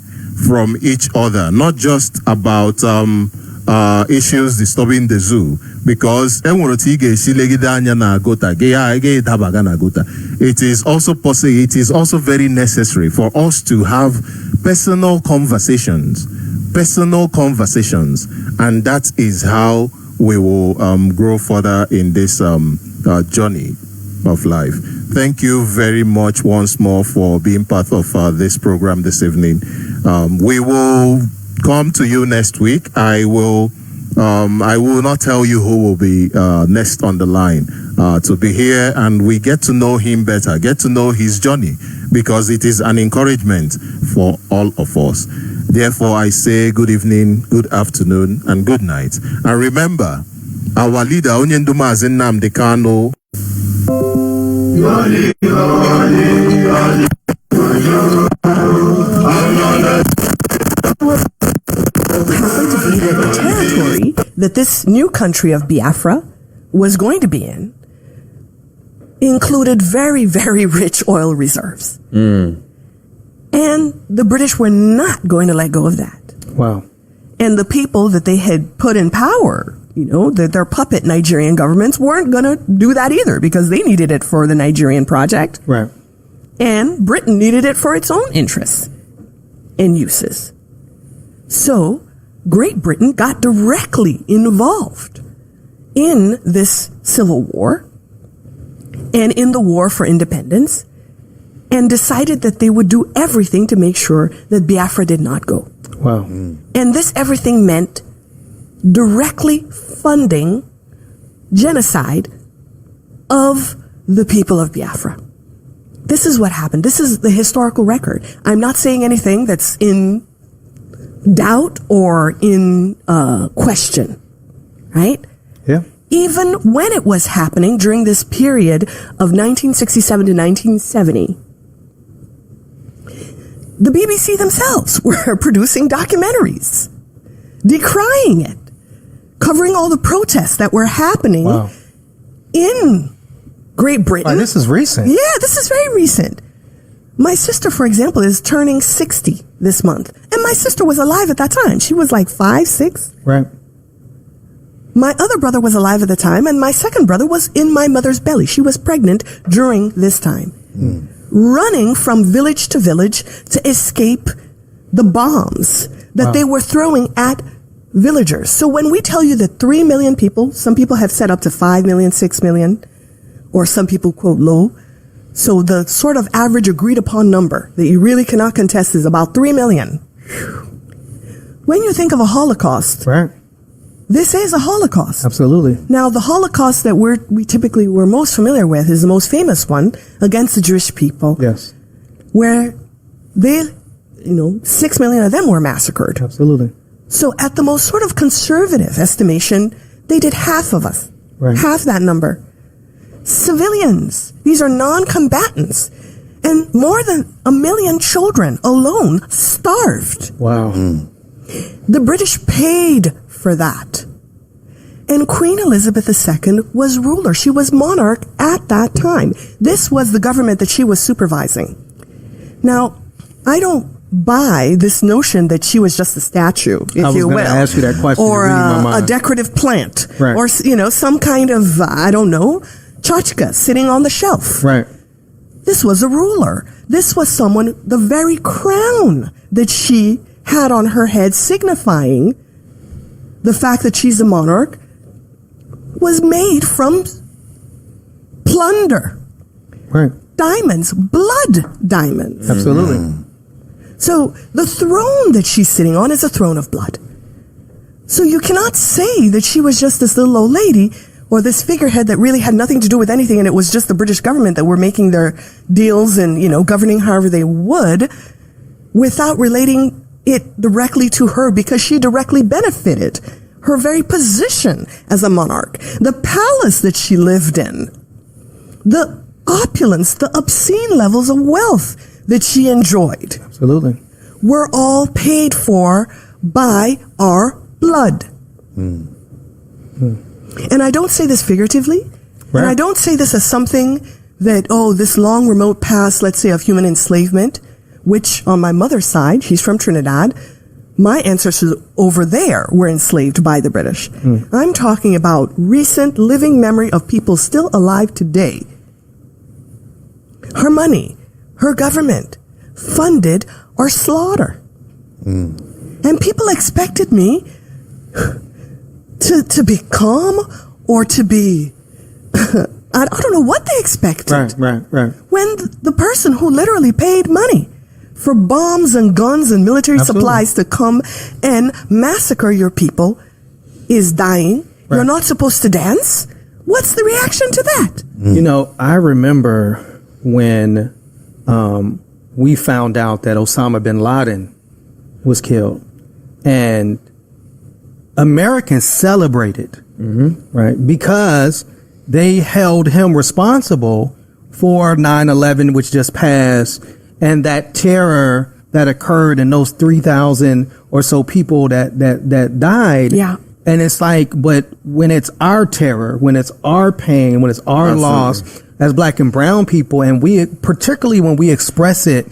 from each other, not just about issues disturbing the zoo, because it is also possible, it is also very necessary for us to have personal conversations, and that is how we will grow further in this journey of life. Thank you very much once more for being part of this program this evening. We will come to you next week. I will not tell you who will be next on the line to be here, and we get to know him better, get to know his journey, because it is an encouragement for all of us. Therefore, I say good evening, good afternoon, and good night. And remember, our leader, Onyendu Mazi Nnamdi Kanu, happened to be that the territory that this new country of Biafra was going to be in included very, very rich oil reserves. And the British were not going to let go of that. Wow. And the people that they had put in power, their puppet Nigerian governments weren't going to do that either, because they needed it for the Nigerian project. Right. And Britain needed it for its own interests and uses. So Great Britain got directly involved in this civil war and in the war for independence, and decided that they would do everything to make sure that Biafra did not go. Wow. And this everything meant directly funding genocide of the people of Biafra. This is what happened. This is the historical record. I'm not saying anything that's in doubt or in question, right? Yeah. Even when it was happening during this period of 1967 to 1970, the BBC themselves were producing documentaries decrying it, covering all the protests that were happening Wow. in Great Britain. Wow, this is recent. Yeah, this is very recent. My sister, for example, is turning 60 this month. And my sister was alive at that time. She was like 5, 6. Right. My other brother was alive at the time, and my second brother was in my mother's belly. She was pregnant during this time. Running from village to village to escape the bombs that they were throwing at villagers. So when we tell you that 3 million people, some people have said up to 5 million, 6 million, or some people quote low. So the sort of average agreed upon number that you really cannot contest is about 3 million. When you think of a Holocaust, Right. this is a Holocaust. Absolutely. Now, the Holocaust that we typically were most familiar with is the most famous one against the Jewish people, Yes. where 6 million of them were massacred. Absolutely. So at the most sort of conservative estimation, they did half of us, Right. half that number. Civilians, these are non-combatants, and more than 1 million children alone starved. Wow. The British paid for that. And Queen Elizabeth II was ruler. She was monarch at that time. This was the government that she was supervising. Now, I don't buy this notion that she was just a statue, if you will. I was going to ask you that question. Or You're reading my a mind. decorative plant. Right. Or, some kind of, tchotchke sitting on the shelf. Right. This was a ruler. This was someone, the very crown that she had on her head, signifying the fact that she's a monarch, was made from plunder. Right. Diamonds, blood diamonds. Absolutely. So the throne that she's sitting on is a throne of blood. So you cannot say that she was just this little old lady or this figurehead that really had nothing to do with anything, and it was just the British government that were making their deals and, governing however they would, without relating it directly to her, because she directly benefited her very position as a monarch, the palace that she lived in, the opulence, the obscene levels of wealth that she enjoyed, Absolutely. were all paid for by our blood. And I don't say this figuratively, and I don't say this as something that, this long remote past, let's say, of human enslavement, which on my mother's side, she's from Trinidad, my ancestors over there were enslaved by the British. I'm talking about recent living memory of people still alive today. Her money, her government funded our slaughter. And people expected me to be calm or to be, I don't know what they expected. Right. When the person who literally paid money for bombs and guns and military supplies to come and massacre your people is dying. Right. You're not supposed to dance. What's the reaction to that? I remember when we found out that Osama bin Laden was killed, and Americans celebrated, right? Because they held him responsible for 9/11, which just passed, and that terror that occurred in those 3,000 or so people that died. Yeah. And it's like, but when it's our terror, when it's our pain, when it's our loss as black and brown people, and we, particularly when we express it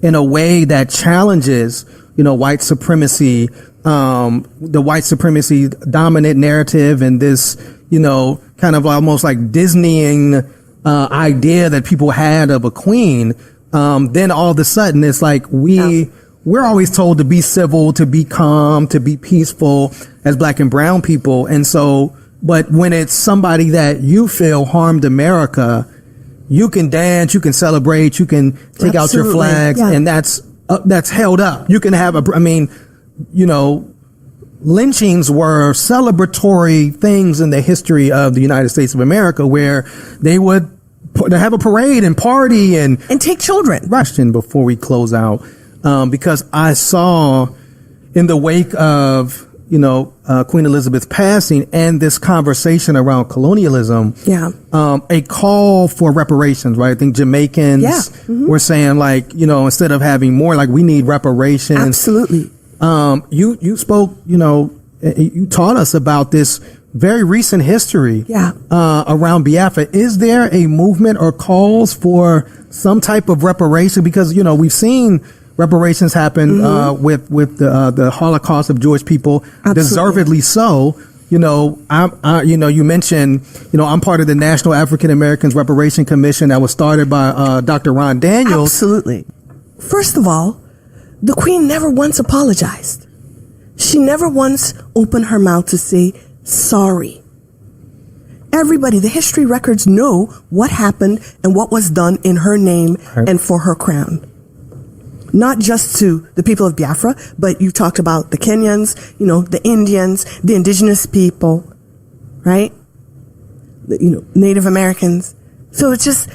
in a way that challenges, white supremacy, the white supremacy dominant narrative, and this, kind of almost like Disneying idea that people had of a queen, then all of a sudden it's like we're always told to be civil, to be calm, to be peaceful as black and brown people. And so, but when it's somebody that you feel harmed America, you can dance, you can celebrate, you can take out your flags, and that's held up. You can have lynchings were celebratory things in the history of the United States of America, where they would have a parade and party and take children. Question before we close out, because I saw in the wake of Queen Elizabeth's passing and this conversation around colonialism, a call for reparations, right? I think Jamaicans were saying, instead of having more, we need reparations. Absolutely. You spoke, you taught us about this very recent history around Biafra. Is there a movement or calls for some type of reparation? Because, we've seen reparations happen with the Holocaust of Jewish people, deservedly so. You mentioned, I'm part of the National African Americans Reparation Commission that was started by Dr. Ron Daniels. Absolutely. First of all, the Queen never once apologized. She never once opened her mouth to say sorry. Everybody, the history records know what happened and what was done in her name and for her crown. Not just to the people of Biafra, but you talked about the Kenyans, the Indians, the indigenous people, right? Native Americans. So it's just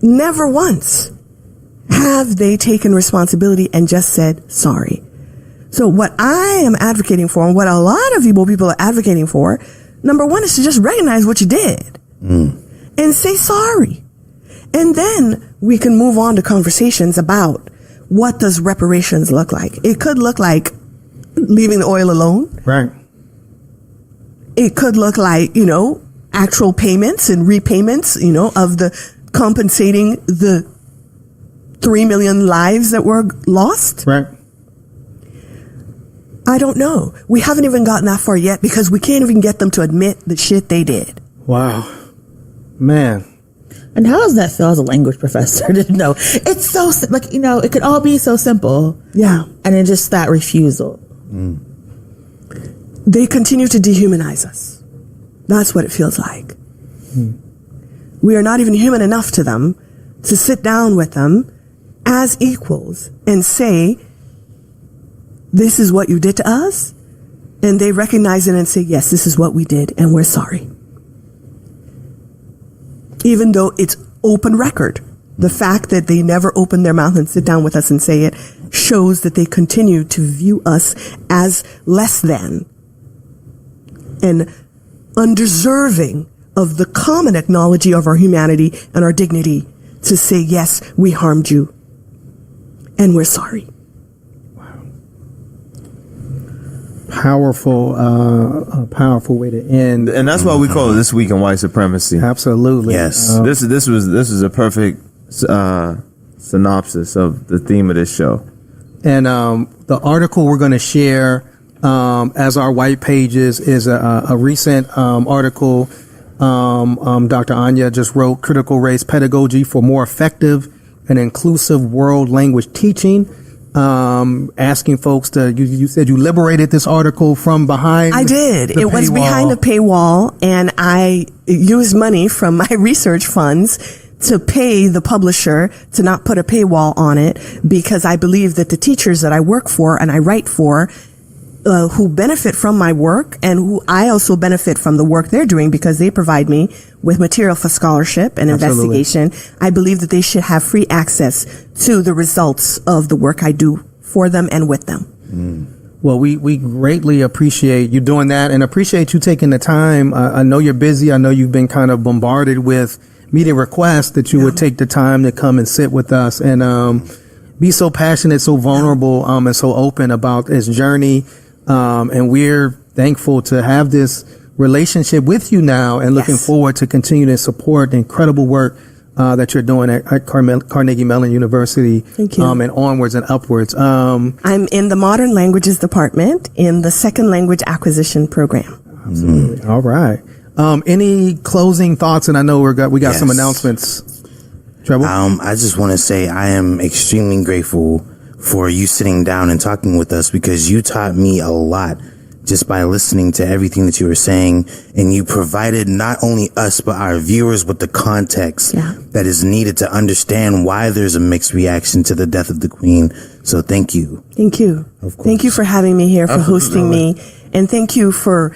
never once have they taken responsibility and just said sorry. So what I am advocating for, and what a lot of people are advocating for, number one is to just recognize what you did and say sorry. And then we can move on to conversations about what does reparations look like. It could look like leaving the oil alone. Right. It could look like, actual payments and repayments, of the compensating the 3 million lives that were lost. Right. I don't know. We haven't even gotten that far yet because we can't even get them to admit the shit they did. Wow. Man. And how does that feel as a language professor to know? It's so, it could all be so simple. Yeah. And then just that refusal. They continue to dehumanize us. That's what it feels like. We are not even human enough to them to sit down with them as equals and say, this is what you did to us. And they recognize it and say, yes, this is what we did and we're sorry. Even though it's open record. The fact that they never open their mouth and sit down with us and say it shows that they continue to view us as less than and undeserving of the common acknowledgement of our humanity and our dignity to say, yes, we harmed you and we're sorry. Powerful way to end, and that's why we call it This Week in White Supremacy. Absolutely. Yes. This is a perfect synopsis of the theme of this show. And the article we're going to share as our white pages is a recent article. Dr. Anya just wrote Critical Race Pedagogy for More Effective and Inclusive World Language Teaching. Asking folks to, you said you liberated this article from behind. I did. It was behind a paywall, and I used money from my research funds to pay the publisher to not put a paywall on it, because I believe that the teachers that I work for and I write for, who benefit from my work and who I also benefit from the work they're doing because they provide me with material for scholarship and investigation. I believe that they should have free access to the results of the work I do for them and with them. Well, we greatly appreciate you doing that and appreciate you taking the time. I know you're busy. I know you've been kind of bombarded with media requests that you would take the time to come and sit with us and be so passionate, so vulnerable, and so open about his journey. And we're thankful to have this relationship with you now and looking forward to continue to support the incredible work that you're doing at Carnegie Mellon University. Thank you. And onwards and upwards. I'm in the Modern Languages Department in the Second Language Acquisition Program. Absolutely. All right. Any closing thoughts? And I know we got some announcements. Treble? I just want to say I am extremely grateful for you sitting down and talking with us, because you taught me a lot just by listening to everything that you were saying, and you provided not only us but our viewers with the context that is needed to understand why there's a mixed reaction to the death of the Queen. So thank you. Thank you. Of course. Thank you for having me here, for hosting me, and thank you for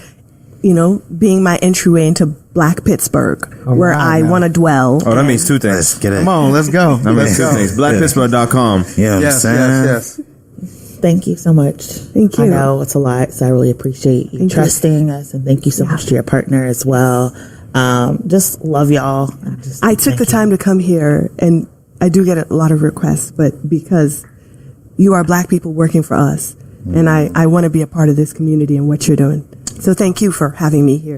being my entryway into Black Pittsburgh, where I want to dwell. Oh, that means two things. Let's get it. Come on, let's go. That means two things. BlackPittsburgh.com. Yeah, Yes. Thank you so much. Thank you. I know it's a lot, so I really appreciate you trusting us, and thank you so much to your partner as well. Just love y'all. I took the time to come here, and I do get a lot of requests, but because you are Black people working for us, And I want to be a part of this community and what you're doing. So thank you for having me here.